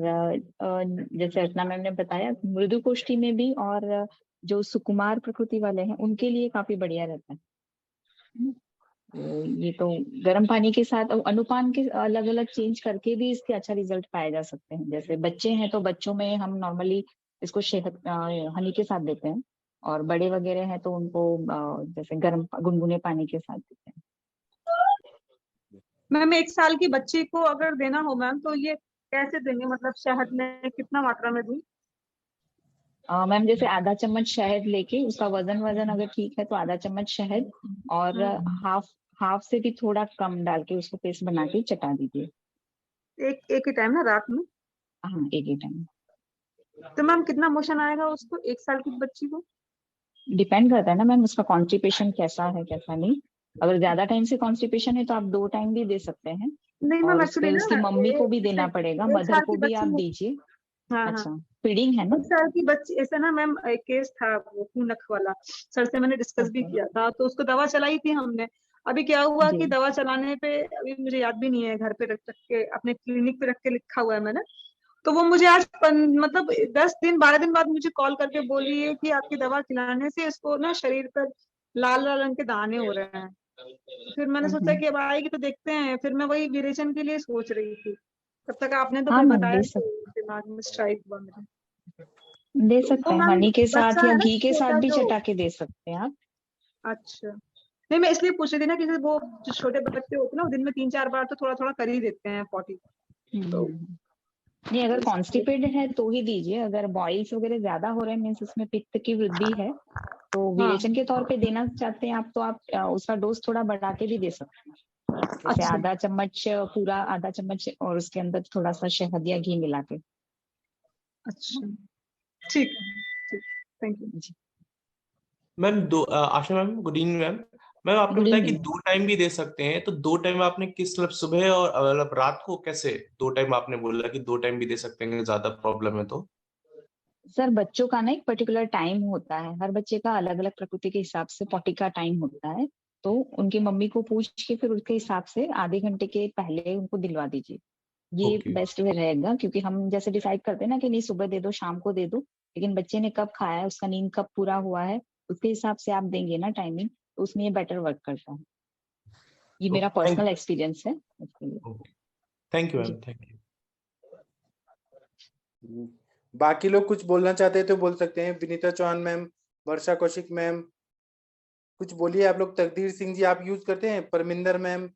जैसे अर्चना मैम ने बताया, मृदु कोष्ठी में भी, और जो सुकुमार प्रकृति वाले हैं उनके लिए काफी बढ़िया रहता है। ये तो गर्म पानी के साथ अनुपान के अलग अलग चेंज करके भी इसके अच्छा रिजल्ट पाए जा सकते हैं। जैसे बच्चे हैं तो बच्चों में हम नॉर्मली इसको शहद हनी के साथ देते हैं, और बड़े वगैरह हैं तो उनको जैसे गर्म गुनगुने पानी के साथ देते हैं। मैम 1 साल की बच्ची को अगर देना हो मैम, तो ये कैसे देंगे, मतलब शहद में कितना मात्रा में दूं? मैम जैसे आधा चम्मच शहद लेके उसका वजन अगर ठीक है तो आधा चम्मच शहद और हाफ से भी थोड़ा कम डाल के उसको पेस्ट बना के चटा दीजिए। एक ही टाइम ना रात में? हाँ एक ही टाइम। तो मैम कितना मोशन आएगा उसको 1 साल की बच्ची को? डिपेंड करता है ना मैम उसका कॉन्स्टिपेशन कैसा है कैसा नहीं। अगर ज्यादा टाइम से कॉन्स्टिपेशन है तो आप 2 टाइम भी दे सकते हैं। नहीं और मैम उसके एक्चुअली उसकी ना मम्मी को भी देना पड़ेगा, मदर 1 साल को की भी आप बच्ची है। दीजिए। हाँ हाँ, अच्छा फीडिंग है ना? 1 साल की बच्ची ऐसा ना मैम, एक केस था वो पूनख वाला, सर से मैंने डिस्कस भी ओके किया था, तो उसको दवा चलाई थी हमने। अभी क्या हुआ जी कि दवा चलाने पे, अभी मुझे याद भी नहीं है, घर पे रख के अपने क्लिनिक पे रख के लिखा हुआ है मैंने। तो वो मुझे आज मतलब 10 दिन 12 दिन बाद मुझे कॉल करके बोली है कि आपकी दवा खिलाने से इसको ना शरीर पर लाल लाल रंग के दाने हो रहे हैं। तो फिर मैंने सोचा कि अब आएगी तो देखते हैं, फिर मैं वही विरेचन के लिए सोच रही थी। तब तक आपने तो हाँ फिर मैम बताया दे तो सकते दिमाग में स्ट्राइक हुआ मेरे। दे तो सकते वो हैं, मैम हनी के साथ बच्चा या है ना घी के साथ छोटा भी जो, चटा के दे सकते हैं आप। अच्छा नहीं मैं इसलिए पूछ रही थी ना कि जैसे वो जो छोटे बच्चे होते हैं ना, वो दिन में 3-4 बार तो थोड़ा थोड़ा कर ही देते हैं पॉटी। तो नहीं अगर इसलिए कॉन्स्टिपेड है तो ही दीजिए। अगर बॉइल्स वगैरह ज्यादा हो रहे हैं मीन्स उसमें पित्त की वृद्धि है तो हाँ विरेचन के तौर पे देना चाहते हैं आप तो आप उसका डोज थोड़ा बढ़ा के भी दे सकते हैं। जैसे अच्छा आधा चम्मच पूरा आधा चम्मच और उसके अंदर थोड़ा सा शहद या घी मिला के। अच्छा ठीक है, ठीक, थैंक यू। जी ma'am Asha ma'am, good evening ma'am. Ma'am आपने गुड बताया कि इवनिंग। 2 टाइम भी दे सकते हैं, तो 2 टाइम आपने किस, मतलब सुबह और मतलब रात को कैसे 2 टाइम आपने बोला कि 2 टाइम भी दे सकते हैं ज्यादा प्रॉब्लम है तो? सर बच्चों का ना एक पर्टिकुलर टाइम होता है, हर बच्चे का अलग अलग प्रकृति के हिसाब से पॉटी का टाइम होता है। तो उनकी मम्मी को पूछ के फिर उसके हिसाब से आधे घंटे के पहले उनको दिलवा दीजिए। ये ओके। बेस्ट वे रहेगा क्योंकि हम जैसे डिसाइड करते हैं ना कि नहीं सुबह दे दो शाम को दे दो, लेकिन बच्चे ने कब खाया है उसका नींद कब पूरा हुआ है उसके हिसाब से आप देंगे ना टाइमिंग, तो उसमें ये बेटर वर्क करता है। ये मेरा थैंक पर्सनल एक्सपीरियंस है उसके लिए। थैंक यू जी मैम, थैंक यू। बाकी लोग कुछ बोलना चाहते हैं तो बोल सकते हैं। विनीता चौहान मैम, वर्षा कौशिक मैम, कुछ बोलिए आप लोग। तकदीर सिंह जी आप यूज करते हैं? परमिंदर मैम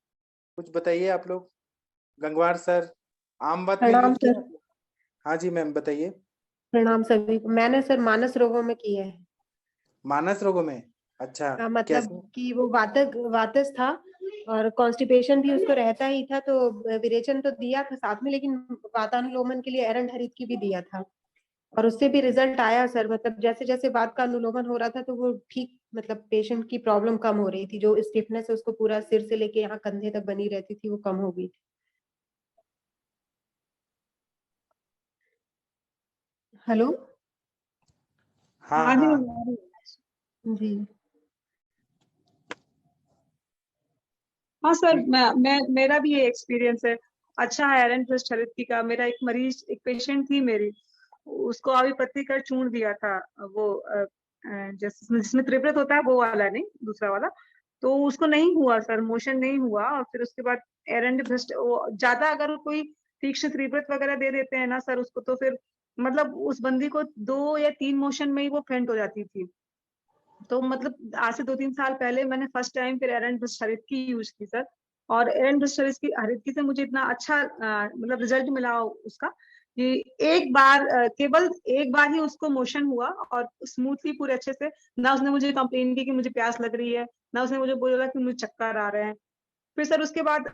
कुछ बताइए आप लोग। गंगवार सर, आम बात में प्रणाम यूज सर। किया? हाँ जी मैम बताइए। प्रणाम सभी को। मैंने सर मानस रोगों में की है। मानस रोगों में? अच्छा, मतलब कैसे? कि वो वातस था और कॉन्स्टिपेशन भी उसको रहता ही था, तो विरेचन तो दिया था साथ में, लेकिन वातानुलोमन के लिए एरंड हरित की भी दिया था और उससे भी रिजल्ट आया सर। मतलब जैसे जैसे वात का अनुलोमन हो रहा था तो वो ठीक, मतलब पेशेंट की प्रॉब्लम कम हो रही थी। जो स्टिफनेस है उसको पूरा सिर से लेके यहाँ कंधे तक बनी रहती थी, वो कम हो गई। हेलो। हाँ हाँ जी हाँ मैम। जी हाँ सर, मैं मेरा भी ये एक्सपीरियंस है। अच्छा है एरन प्लस थेरेपी का। मेरा एक मरीज, एक पेशेंट थी मेरी, उसको अभी पत्ती का चूर्ण दिया था। वो जिसमें जिसमें त्रिवृत होता है वो वाला नहीं, दूसरा वाला। तो उसको नहीं हुआ सर, मोशन नहीं हुआ। और फिर उसके बाद एरंड भ्रष्ट, वो ज्यादा अगर कोई तीक्ष्ण त्रिवृत वगैरह दे देते हैं ना सर उसको, तो फिर मतलब उस बंदी को 2 या 3 मोशन में ही वो फेंट हो जाती थी। तो मतलब आज से 2-3 साल पहले मैंने फर्स्ट टाइम फिर एरंड बुश हरित की यूज की सर। और एरंड बुश हरित की से मुझे इतना अच्छा मतलब रिजल्ट मिला उसका कि एक बार केवल एक बार ही उसको मोशन हुआ और स्मूथली पूरे अच्छे से। ना उसने मुझे कंप्लेन की कि मुझे प्यास लग रही है, ना उसने मुझे बोला कि मुझे चक्कर आ रहे हैं। फिर सर उसके बाद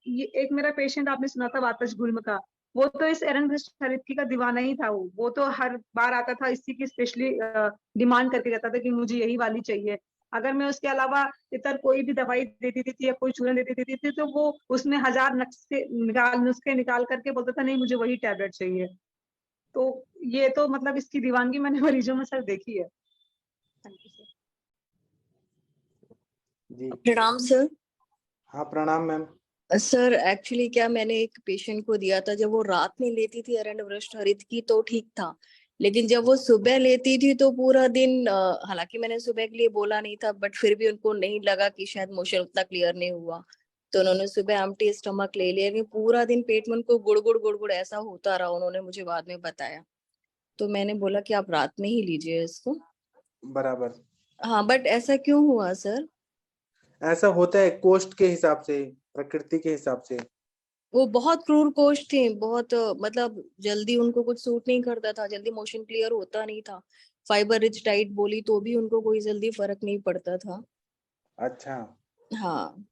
ये एक मेरा पेशेंट आपने सुना था वातज गुल्म का, वो तो इस एरन थेरेपी का दीवाना ही था। वो तो हर बार आता था, इसी की स्पेशली डिमांड करके जाता था कि मुझे यही वाली चाहिए। अगर मैं उसके अलावा इतर कोई भी दवाई दे देती थी या कोई चूरन दे देती थी तो वो उसमें 1000 नुस्खे निकाल करके बोलता था नहीं मुझे वही टैबलेट चाहिए। तो ये तो मतलब इसकी दीवानगी मैंने मरीजों में सर देखी है। Thank you sir. जी। प्रणाम सर। हाँ प्रणाम मैम। सर एक्चुअली क्या, मैंने एक पेशेंट को दिया था, जब वो रात में लेती थी एरंड वृष्ट हरित की तो ठीक था, लेकिन जब वो सुबह लेती थी तो पूरा दिन, हालांकि मैंने सुबह के लिए बोला नहीं था, बट फिर भी उनको नहीं लगा कि शायद मोशन उतना क्लियर नहीं हुआ, तो उन्होंने सुबह एम्प्टी स्टमक ले लिया, लेकिन पूरा दिन पेट में उनको गुड़ ऐसा होता रहा, उन्होंने मुझे बाद में बताया। तो मैंने बोला कि आप रात में ही लीजिए इसको। बराबर। हाँ, बट ऐसा क्यों हुआ सर? ऐसा होता है कोष्ठ के हिसाब से, प्रकृति के हिसाब से। वो बहुत क्रूर कोच थे, बहुत मतलब जल्दी उनको कुछ सूट नहीं करता था, जल्दी मोशन क्लियर होता नहीं था। फाइबर रिच डाइट बोली तो भी उनको कोई जल्दी फर्क नहीं पड़ता था। अच्छा। हाँ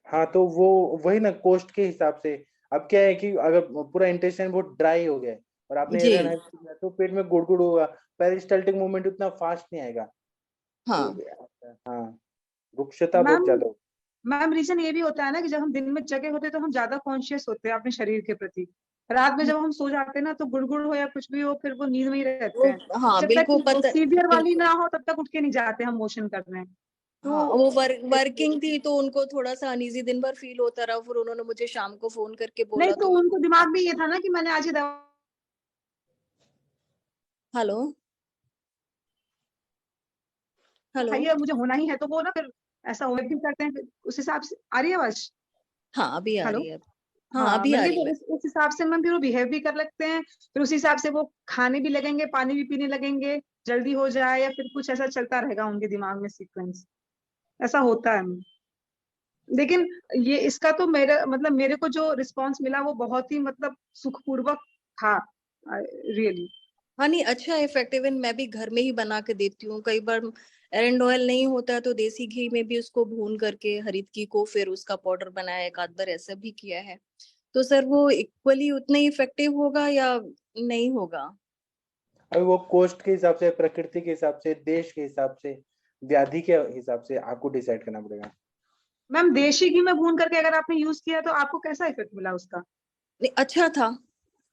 हाँ तो वो वही ना, कोस्ट के हिसाब से। अब क्या है कि अगर पूरा इंटेस्टाइन बहुत ड्राई हो गया है और आपने जी। एरन हेल्थ किया तो पेट में गुड़गुड़ होगा, पेरिस्टाल्टिक मूवमेंट उतना फास्ट नहीं आएगा। हाँ हाँ, रुक्षता बहुत मैम ज्यादा होगी। मैम रीजन ये भी होता है ना कि जब हम दिन में जगे होते हैं तो हम ज्यादा कॉन्शियस होते हैं अपने शरीर के प्रति। रात में जब हम सो जाते हैं ना तो गुड़गुड़ हो या कुछ भी हो, फिर वो नींद में ही रहते वो, हैं। हाँ जब तक बिल्कुल पता, सीवियर वाली बिल्कुल। ना हो तब तक उठ के नहीं जाते हम मोशन करने। हाँ वो तो वर्किंग थी तो उनको थोड़ा सा अनईजी दिन भर फील होता रहा, फिर उन्होंने मुझे शाम को फोन करके नहीं, बोला तो तो मैं, उनको दिमाग में ये था ना कि मैंने आज ही दवा हेलो हेलो, खाई है, मुझे होना ही है, तो वो ना फिर ऐसा हो भी करते हैं। फिर उस हिसाब से आ रही है आवाज? हाँ अभी आ हेलो। रही है। हाँ हाँ, अभी मैंने आ कहा रही है फिर मैम। उस हिसाब से मैम फिर वो बिहेव भी कर लगते हैं। फिर उस हिसाब से वो खाने भी लगेंगे, पानी भी पीने लगेंगे, जल्दी हो जाए या फिर कुछ ऐसा चलता रहेगा उनके दिमाग में सीक्वेंस। ऐसा होता है। लेकिन ये इसका तो मेरा मतलब मेरे को जो रिस्पांस मिला वो बहुत ही मतलब सुखपूर्वक था, रियली। हाँ नहीं अच्छा इफेक्टिव है, मैं भी घर में ही बना के देती हूँ। कई बार एरंड ऑयल नहीं होता है तो देसी घी में भी उसको भून करके हरीतकी को फिर उसका पाउडर बनाया, एक आध बार ऐसा भी किया है। तो सर वो इक्वली उतना ही इफेक्टिव होगा या नहीं होगा? अभी वो कोस्ट के हिसाब से, प्रकृति के हिसाब से, देश के हिसाब से, व्याधि के हिसाब से आपको डिसाइड करना पड़ेगा। मैम देशी घी में भून करके अगर आपने यूज किया तो आपको कैसा इफेक्ट मिला उसका? नहीं अच्छा था,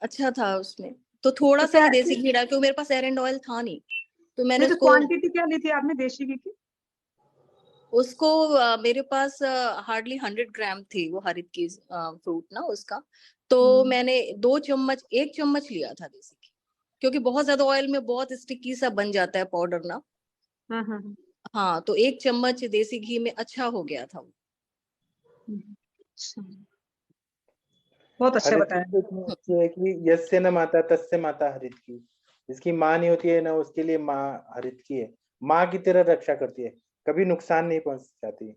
अच्छा था उसमें। तो थोड़ा तो सा क्या, ही देसी घी डाल, क्योंकि मेरे पास एरंड ऑयल था नहीं तो मैंने नहीं तो उसको क्वांटिटी क्या ली थी आपने देशी घी की? उसको मेरे पास हार्डली 100 ग्राम थी वो हरित की फ्रूट ना उसका। तो मैंने 2 चम्मच, 1 चम्मच लिया था देसी घी, क्योंकि बहुत ज्यादा ऑयल में बहुत स्टिकी सा बन जाता है पाउडर ना। हम्म। हाँ तो 1 चम्मच देसी घी में अच्छा हो गया था वो। अच्छा, बहुत अच्छा हरित की बताया। तो इतनी अच्छी है कि यस्य न माता तस्य माता हरित की। जिसकी माँ नहीं होती है ना, उसके लिए माँ हरित की है। माँ की तरह रक्षा करती है, कभी नुकसान नहीं पहुंचाती।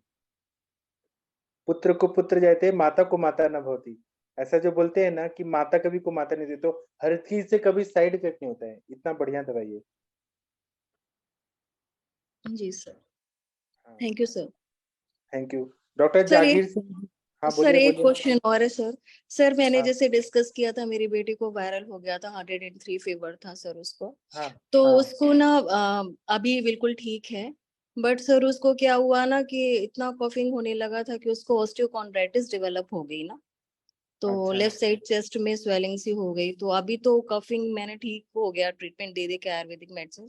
पुत्र को पुत्र जाते, माता को माता न भवती। ऐसा जो बोलते हैं ना कि माता कभी को माता नहीं देती, तो हरित की से कभी साइड इफेक्ट नहीं होता है। इतना बढ़िया दवाई है। जी सर, हाँ, thank you sir. Thank you. Doctor sir Jagir एक सिंह। हाँ सर बोलिए एक बोलिए। क्वेश्चन और है सर। सर मैंने हाँ जैसे डिस्कस किया था, मेरी बेटी को वायरल हो गया था, 103 फीवर था सर उसको। हाँ तो हाँ। उसको ना अभी बिल्कुल ठीक है। बट सर उसको क्या हुआ ना कि इतना कफिंग होने लगा था कि उसको ऑस्टियोकॉन्ड्राइटिस डेवलप हो गई ना। तो अच्छा लेफ्ट साइड चेस्ट में स्वेलिंग सी हो गई। तो अभी तो कफिंग मैंने ठीक हो गया, ट्रीटमेंट दे दे के आयुर्वेदिक मेडिसिन।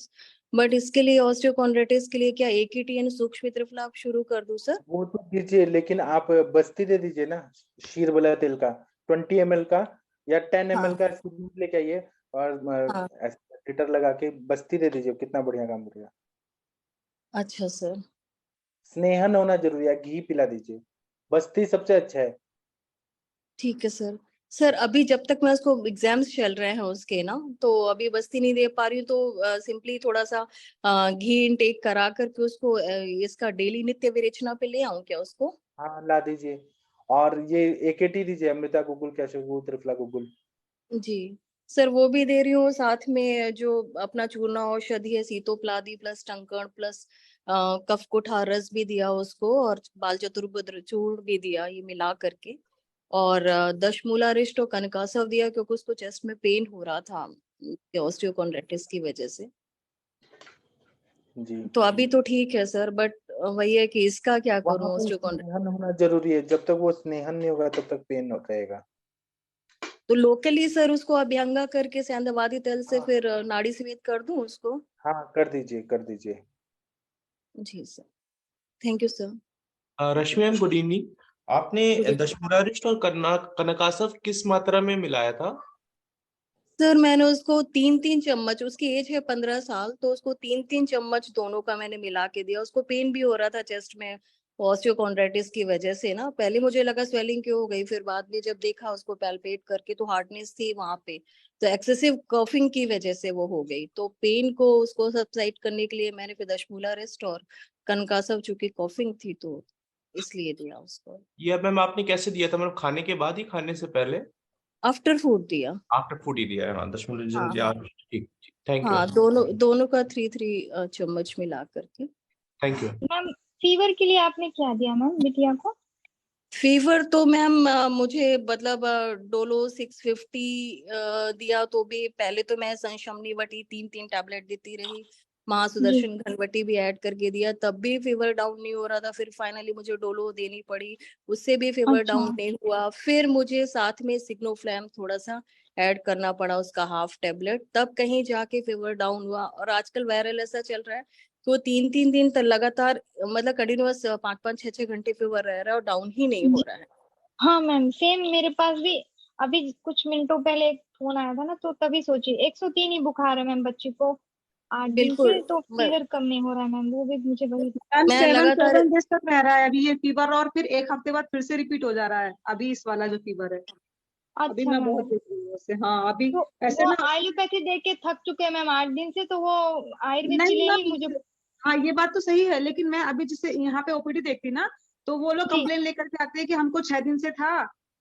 बट इसके लिए ऑस्टियोकॉन्ड्राइटिस के लिए क्या AKT सूक्ष्म त्रिफला आप शुरू कर दूं सर? वो तो दीजिए, लेकिन आप बस्ती दे दीजिए ना, शीर वाला तेल का 20 ml का या 10 ml हाँ का सिरंज लेके आइए और हाँ। ऐसे लीटर लगा के बस्ती दे दीजिए, कितना बढ़िया काम करेगा। अच्छा सर। स्नेहन होना जरूरी है, घी पिला दीजिए, बस्ती सबसे अच्छा है। ठीक है सर। सर अभी जब तक मैं उसको एग्जाम्स चल रहे हैं उसके ना, तो अभी बस्ती नहीं दे पा रही हूँ, तो सिंपली थोड़ा सा घी इनटेक करा करके उसको इसका डेली नित्य विरेचना पे ले आऊं क्या उसको? हाँ ला दीजिए। और ये AKT दीजिए, अमृता गुगुल कैशगु त्रिफला गुगुल। जी सर वो भी दे रही हूँ, साथ में जो अपना चूर्ण औषधि है सीतोप्लादी प्लस टंकण प्लस कफ कुठार रस भी दिया उसको, और बाल चतुर्भुज चूर्ण भी दिया, ये मिला करके। और दशमूलारिष्ट और कनकासव दिया, क्योंकि उसको चेस्ट में पेन हो रहा था ऑस्टियोकॉन्ड्राइटिस की वजह से। जी। तो अभी तो ठीक है सर, बट वही है कि इसका क्या वहां करूं पे ऑस्टियोकॉन्ड्राइटिस। स्नेहन होना जरूरी है, जब तक वो स्नेहन नहीं होगा तब तक पेन होता रहेगा। तो लोकली सर उसको अभ्यंगा करके सेंधवादी तेल से हाँ फिर नाड़ी स्वेद कर दूं उसको? हाँ कर दीजिए कर दीजिए। जी sir, thank you sir. Rashmi ma'am good evening. आपने गुड इवनिंग दशमूलारिष्ट और कनकासव किस मात्रा में मिलाया था? सर। मैंने उसको 3-3 चम्मच, उसकी एज है 15 साल, तो उसको 3-3 चम्मच दोनों का मैंने मिला के दिया। उसको पेन भी हो रहा था चेस्ट में ऑस्टियोकॉन्ड्राइटिस की वजह से ना। पहले मुझे लगा स्वेलिंग क्यों हो गई, फिर बाद में जब देखा उसको पैल्पेट करके तो हार्डनेस थी वहां पे। तो एक्सेसिव कफिंग की वजह से वो हो गई। तो पेन को उसको सबसाइड करने के लिए मैंने फिर दशमूला रेस्ट और कनकासव, चूंकि कफिंग थी तो इसलिए दिया उसको। ये मैम आपने कैसे दिया था, मतलब खाने के बाद ही, खाने से पहले? आफ्टर फूड दिया। आफ्टर फूड ही दिया है, हाँ 10 मिनट हाँ यार। ठीक, थैंक यू, हाँ, दोनों का 3 चम्मच मिला करके। Thank you. मैम फीवर के लिए आपने क्या दिया मैम बिटिया को? फीवर तो मैम मुझे मतलब डोलो 650 दिया, तो भी पहले तो मैं संशमनी वटी 3 टैबलेट देती रही, महासुदर्शन घनवटी भी ऐड करके दिया, तब भी फीवर डाउन नहीं हो रहा था। फिर फाइनली मुझे डोलो देनी पड़ी, उससे भी फीवर अच्छा। डाउन नहीं हुआ। फिर मुझे साथ में सिग्नोफ्लैम थोड़ा सा ऐड करना पड़ा, उसका हाफ टैबलेट, तब कहीं जाके फीवर डाउन हुआ। और आजकल वायरल ऐसा चल रहा है तो 3 दिन तक लगातार मतलब कंटिन्यूअस 5 6 घंटे फीवर रह रहा है और डाउन ही नहीं हो रहा है। हाँ मैम सेम मेरे पास भी। अभी कुछ मिनटों पहले एक फोन आया था ना, तो तभी सोची 103 ही बुखार है मैम बच्ची को 8 दिन बिल्कुल से, तो फीवर कम नहीं हो रहा है मैम, वो भी मुझे वही। मैम मैं 7 लगातार 7 डेज तक रह रहा है अभी ये फीवर, और फिर एक हफ्ते बाद फिर से रिपीट हो जा रहा है अभी इस वाला जो फीवर है। अभी अच्छा मैं बहुत मैम, देख रही हूँ उससे। हाँ अभी तो ऐसे वो ना, आयुर्वेदिक देख के थक चुके हैं मैम 8 दिन से, तो वो आयुर्वेद के नहीं लिए ही मैम, मुझे। हाँ ये बात तो सही है, लेकिन मैं अभी जिससे यहाँ पे ओपीडी देखती ना, तो वो लोग जी कंप्लेन लेकर के आते हैं कि हमको 6 दिन से था,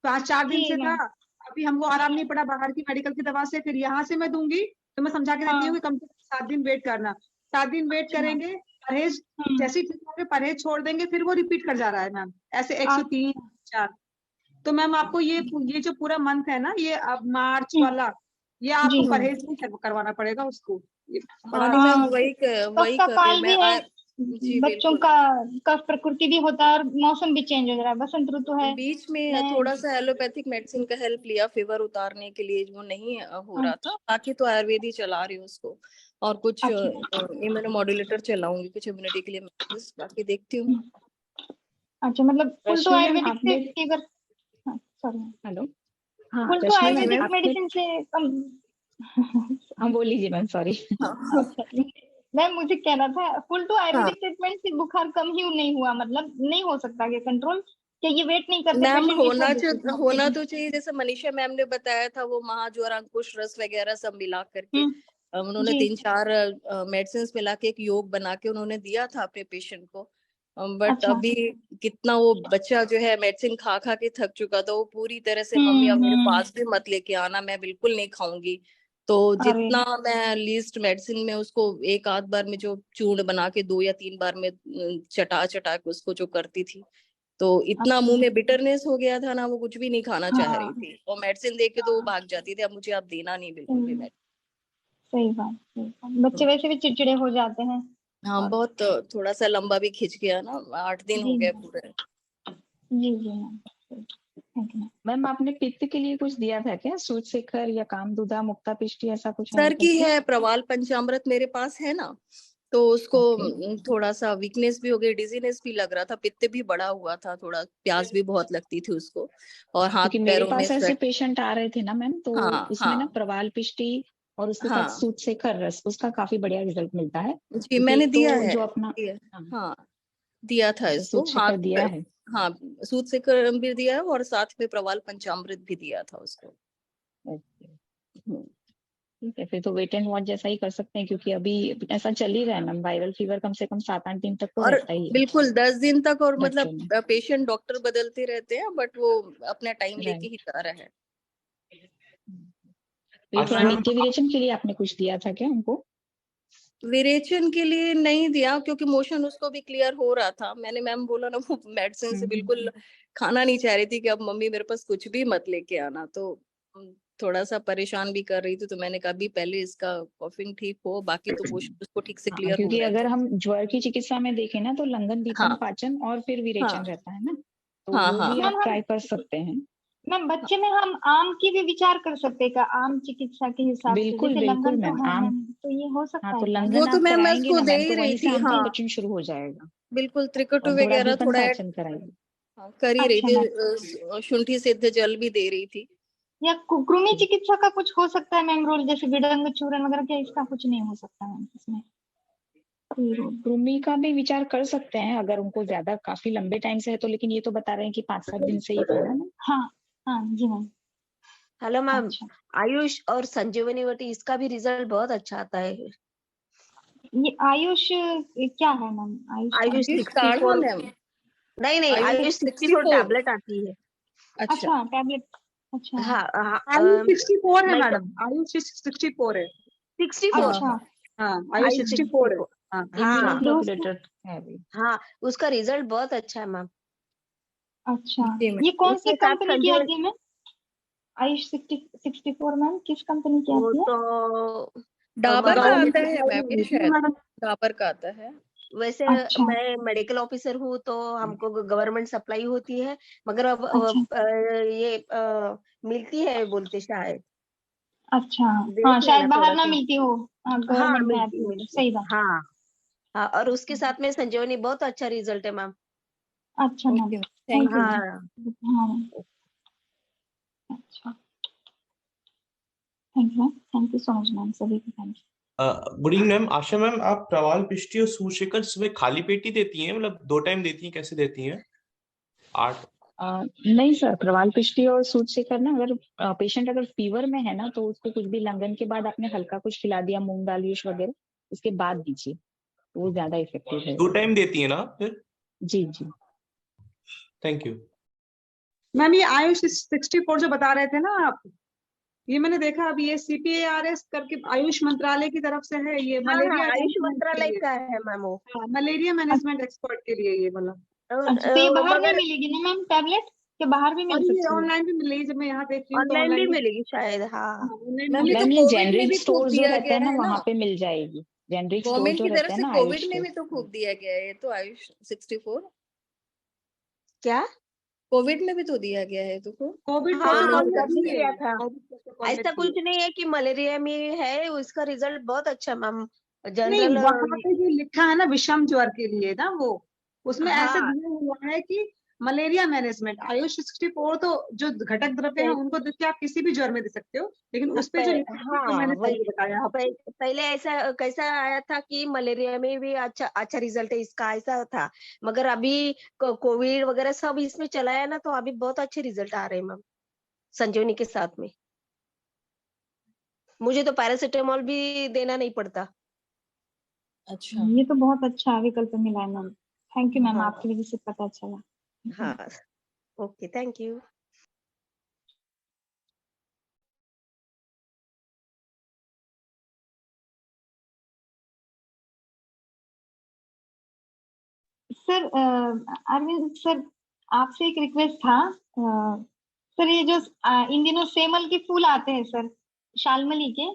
4 दिन जी से था, मैम। अभी हमको आराम नहीं पड़ा बाहर की मेडिकल की दवा से। फिर यहाँ से मैं दूंगी तो मैं समझा के देती हूँ हाँ कि कम से कम 7 दिन वेट करना। 7 दिन वेट अच्छा। करेंगे, परहेज जैसे ही ठीक होंगे परहेज छोड़ देंगे, फिर वो रिपीट कर जा रहा है मैम, ऐसे 103 4। तो मैम आपको ये जो पूरा मंथ है ना, ये अब मार्च वाला, ये आपको जी परहेज नहीं करवाना पड़ेगा उसको, ये हाँ बड़ा नहीं मैम, हाँ, वही सबका कर रही हूँ काल मैं। भी है, जी बच्चों बिल्कुल। का कफ प्रकृति भी होता है और मौसम भी चेंज हो रहा है, बसंत ऋतु है। बीच में मैं थोड़ा सा एलोपैथिक मेडिसिन का हेल्प लिया फीवर उतारने के लिए, वो नहीं हो रहा था। बाकी तो आयुर्वेद ही चला रही हूँ उसको, और कुछ अच्छा इम्यूनोमॉड्यूलेटर चलाऊंगी कुछ इम्यूनिटी के लिए मेडिसिन, बाकी देखती हूँ। अच्छा, मतलब फुल तो रश्मि मैम आयुर्वेदिक से आपने, फीवर, सॉरी, हेलो, हाँ फुल तो रश्मि मैम आयुर्वेदिक आपने, मेडिसिन से कम। हाँ बोल लीजिए मैम, सॉरी। अच्छा मैम, मुझे कहना था फुल टू हाँ आयुर्वेदिक ट्रीटमेंट से बुखार कम ही नहीं हुआ, मतलब नहीं हो सकता क्या कंट्रोल? क्या ये वेट नहीं करते मैम, पेशेंट की होना तो चाहिए, जैसे मनीषा मैम ने बताया था, वो महाज्वर अंकुश रस वगैरह सब मिला करके उन्होंने जी 3 4 मेडिसिन मिला के एक योग बना के उन्होंने दिया था अपने पेशेंट को। बट अच्छा। अभी कितना वो बच्चा जो है मेडिसिन खा खा के थक चुका था, वो पूरी तरह से मम्मी अब मेरे पास भी मत लेके आना, मैं बिल्कुल नहीं खाऊंगी। तो अरे जितना मैं लीस्ट मेडिसिन में उसको एक आध बार में जो चूर्ण बना के 2 या 3 बार में चटा चटा के उसको जो करती थी, तो इतना अच्छा मुंह में बिटरनेस हो गया था ना, वो कुछ भी नहीं खाना चाह रही हाँ थी, और मेडिसिन दे के तो वो भाग जाती थी, अब मुझे आप देना नहीं बिल्कुल भी सही मेडिसिन। सही बात। बच्चे वैसे भी चिड़चिड़े हो जाते हैं। हाँ और बहुत थोड़ा सा लंबा भी खिंच गया ना, 8 दिन हो जी गए मैम, पूरे। जी मैम, थैंक यू। मैम आपने पित्त के लिए कुछ दिया था क्या, सूचशेखर या कामदूधा मुक्ता पिष्टी, ऐसा कुछ है सर की करके? है प्रवाल पंचामृत मेरे पास है ना, तो उसको ओके। थोड़ा सा वीकनेस भी हो गई, डिजीनेस भी लग रहा था, पित्त भी बढ़ा हुआ था, थोड़ा प्यास भी बहुत लगती थी उसको, और हाथ क्योंकि मेरे पैरों में पास ऐसे स्वेट। पेशेंट आ रहे थे ना मैम, तो हाँ उसमें ना हाँ प्रवाल पिष्टी और उसके साथ हाँ सूचशेखर रस, उसका काफी बढ़िया रिजल्ट मिलता है। जी, क्योंकि मैंने एक दिया तो है, जो अपना, दिया। हाँ, हाँ दिया था अच्छा इसको, हाथ सूचशेखर दिया है। हाँ सूद से भी दिया है, और साथ में प्रवाल पंचामृत भी दिया था उसको। ओके, हम्म। ठीक है, फिर तो वेट एंड वॉच जैसा ही कर सकते हैं, क्योंकि अभी ऐसा चल ही रहा है मैम, वायरल फीवर कम से कम 7 8 दिन तक तो और रहता ही है बिल्कुल 10 दिन तक, और बच्चों में। मतलब पेशेंट डॉक्टर बदलते रहते हैं, बट वो अपना टाइम लेके राइट। ही जा रहा है। तो ये अच्छा थोड़ा मैम, नित्य विरेचन के लिए आपने कुछ दिया था क्या उनको? विरेचन के लिए नहीं दिया, क्योंकि मोशन उसको भी क्लियर हो रहा था। मैंने मैम बोला ना, वो मेडिसिन से बिल्कुल खाना नहीं चाह रही थी कि अब मम्मी मेरे पास कुछ भी मत लेके आना, तो थोड़ा सा परेशान भी कर रही थी, तो मैंने कहा भी पहले इसका कॉफिंग ठीक हो, बाकी तो मोशन उसको ठीक से हाँ, क्लियर हो क्योंकि रहे अगर थे। हम ज्वर की चिकित्सा में देखें ना, तो लंगन दीपन हाँ पाचन और फिर विरेचन हाँ रहता है ना, तो हाँ वो हाँ भी हाँ आप मैम हम, ट्राई कर सकते हैं। मैम बच्चे में हम आम की भी विचार कर सकते हैं क्या, आम चिकित्सा के हिसाब से? बिल्कुल जैसे बिल्कुल लंगन तो मैम, है आम, मैम, तो ये हो हाँ सकता तो है क्या? वो लंगन तो आप मैं कराएंगे उसको ना दे मैम, ही तो रही वहीं से थी। आम का हाँ पचन शुरू हो जाएगा। बिल्कुल, त्रिकटु और थोड़ा वगैरह दीपन थोड़ा पाचन कराइए। कर ही रही अच्छा मैम, थी, शुंठी सिद्ध जल भी दे रही थी। या कृमि चिकित्सा का कुछ हो सकता है मैम रोल, जैसे विडंग चूरन वगैरह? क्या इसका कुछ नहीं हो सकता मैम इसमें कोई रोल? कृमि का भी विचार कर सकते हैं अगर उनको ज्यादा काफी लंबे टाइम से है तो, लेकिन ये तो बता रहे हैं कि 5 7 दिन से ही था ना। हाँ हाँ जी मैम। हेलो मैम, अच्छा, आयुष और संजीवनी वटी इसका भी रिजल्ट बहुत अच्छा आता है। ये आयुष क्या है मैम? आयुष का आयुष आयुष काढ़ा 64, मैम, नहीं नहीं, आयुष आयुष 64 टैबलेट आती है। अच्छा अच्छा टैबलेट, अच्छा हाँ हाँ आयुष 64 है मैं मैडम, आयुष 64 है। 64 अच्छा हाँ आयुष आयुष 64 है। 64 हाँ हाँ इम्यूनोग्लोबुलेटर है अभी। हाँ, उसका रिजल्ट बहुत अच्छा है मैम। अच्छा, जी मैम। ये कौन सी उसके साथ कंपनी की आती है मैम? आयुष 64 मैम किस कंपनी की वो आती है? तो डाबर का गवर्नमेंट आता है मैम, ये शायद डाबर का आता है। वैसे अच्छा मैं मेडिकल ऑफिसर हूँ तो हमको गवर्नमेंट सप्लाई होती है, मगर अब अच्छा ये मिलती है बोलते शायद, अच्छा, देख हाँ शायद लेना बाहर थोड़ा ना सा। मिलती हो, हाँ हाँ गवर्नमेंट में आती मिलती हो तो मिलती सही बात। हाँ हाँ, और उसके साथ में संजीवनी बहुत अच्छा रिजल्ट है मैम। अच्छा ma'am, okay thank thank you. You. हाँ हाँ अच्छा, thank you, thank you so much ma'am, सभी को thank you. Good evening ma'am. Asha ma'am, आप प्रवाल पिष्टी और सूर्यशेखर सुबह खाली पेट ही देती हैं, मतलब 2 टाइम देती हैं, कैसे देती हैं? 8 नहीं सर, प्रवाल पिष्टी और सूत शेखर ना, अगर पेशेंट अगर फीवर में है ना तो उसको कुछ भी लंघन के बाद आपने हल्का कुछ खिला दिया, मूंग दाल यूश वगैरह, उसके बाद दीजिए, तो वो ज्यादा इफेक्टिव है। 2 टाइम देती है ना फिर? जी जी। थैंक यू मैम ये आयुष 64 जो बता रहे थे ना आप, ये मैंने देखा अभी ये CPARS करके आयुष मंत्रालय की तरफ से है, ये हाँ मलेरिया आयुष मैनेजमेंट के मंत्रालय लिए। का है मैम वो। हाँ, मलेरिया मैनेजमेंट एक्सपर्ट के लिए ये वाला। अच्छा तो ये बाहर भी मगर मिलेगी ना मैम टैबलेट, के बाहर भी मिल और ये सकती है? ऑनलाइन भी मिलेगी, जब मैं यहाँ देख रही हूँ तो ऑनलाइन भी ऑनलाइन भी। मिलेगी शायद। हाँ हाँ, ऑनलाइन मैम ये तो मैम ये कोविड में जेनरिक भी खूब स्टोर जो दिया रहते गया हैं ना है वहाँ ना, पे मिल जाएगी। जेनरिक स्टोर गवर्नमेंट जो की तरफ रहते हैं से ना आयुष कोविड में के। भी तो खूब दिया गया है, ये तो आयुष 64 क्या? कोविड में भी तो दिया गया है तो कोविड हाँ प्रोटोकॉल में तभी भी है, दिया था। कोविड प्रोटोकॉल में ऐसा भी कुछ है। नहीं है कि मलेरिया में है, उसका रिजल्ट बहुत अच्छा मैम। नहीं जनरल वहां पे जो लिखा है ना विषम ज्वर के लिए ना, वो उसमें ऐसे हाँ दिया हुआ है कि मलेरिया मैनेजमेंट आयुष 64, तो जो घटक द्रव्य है उनको देख के आप किसी भी ज्वर में दे सकते हो, लेकिन उस पे जो लिखा है वो हाँ मैंने वही पहले बताया आपको। पहले ऐसा कैसा आया था कि मलेरिया में भी अच्छा अच्छा रिजल्ट है इसका, ऐसा था। मगर अभी कोविड वगैरह सब इसमें चला है ना, तो अभी बहुत अच्छे रिजल्ट आ रहे हैं मैम संजीवनी के साथ में। मुझे तो पैरासिटामोल भी देना नहीं पड़ता। अच्छा। ये तो बहुत अच्छा विकल्प मिला है मैम, थैंक यू मैम, हाँ आपकी वजह से पता चला। हाँ okay thank you. Sir Arvind sir, आपसे एक रिक्वेस्ट था। सर ये जो इन दिनों सेमल के फूल आते हैं सर, शालमली के,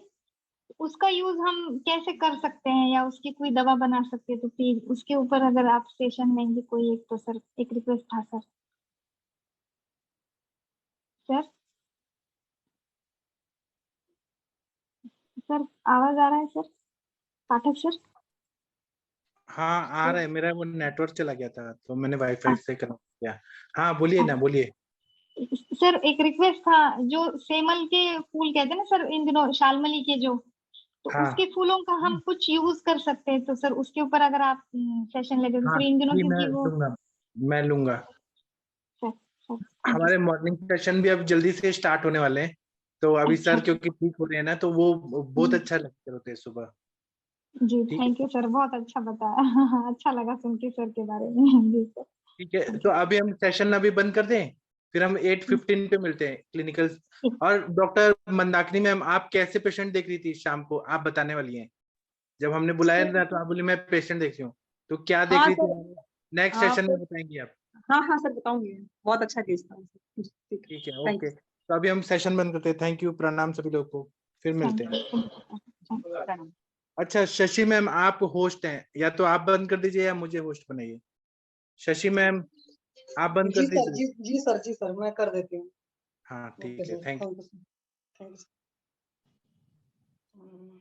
उसका यूज हम कैसे कर सकते हैं, या उसकी कोई दवा बना सकते हैं, तो प्लीज उसके ऊपर अगर आप सेशन लेंगे कोई एक, तो सर एक रिक्वेस्ट था सर। सर सर आवाज आ रहा है सर, पाठक सर? हाँ आ रहा है, मेरा वो नेटवर्क चला गया था तो मैंने वाईफाई से कनेक्ट किया। हाँ बोलिए ना, बोलिए। सर एक रिक्वेस्ट था, जो सेमल के फूल कहते हैं ना सर इन दिनों, शालमली के जो, तो हाँ उसके फूलों का हम कुछ यूज कर सकते हैं, तो सर उसके ऊपर अगर आप सेशन लेते तो हाँ सर इन दिनों, जी मैं क्योंकि वो लूंगा, मैं लूंगा। सर सर थैंक यू हमारे सर। मॉर्निंग सेशन भी अब जल्दी से स्टार्ट होने वाले हैं, तो अभी अच्छा सर क्योंकि ठीक हो रहे हैं ना, तो वो बहुत अच्छा लगते होते हैं सुबह। जी ठीक है, थैंक यू सर, बहुत अच्छा बताया अच्छा लगा सुन के सर के बारे में जी सर। ठीक है। थैंक तो अभी हम सेशन अभी बंद कर दें, फिर हम 8:15 पे मिलते हैं क्लिनिकल। यू। और डॉक्टर मंदाकिनी मैम, आप कैसे पेशेंट देख रही थी शाम को, आप बताने वाली हैं। जब हमने बुलाया सर था तो आप बोली मैं पेशेंट देख रही हूँ, तो क्या देख हाँ रही सर, थी नेक्स्ट हाँ सेशन में सर, बताएंगी आप? हाँ हाँ सर बताऊंगी, बहुत अच्छा केस था। ठीक है, ठीक है, थैंक ओके। तो अभी हम सेशन बंद करते हैं। थैंक यू, प्रणाम सभी लोगों को, फिर मिलते हैं। प्रणाम। अच्छा शशि मैम, आप होस्ट हैं, या तो आप बंद कर दीजिए या मुझे होस्ट बनाइए। शशि मैम आप बंद कर जी सर, दीजिए। जी सर, जी सर, मैं कर देती हूँ। हाँ ओके ठीक है, sir, thank you. Thank you sir, thank you.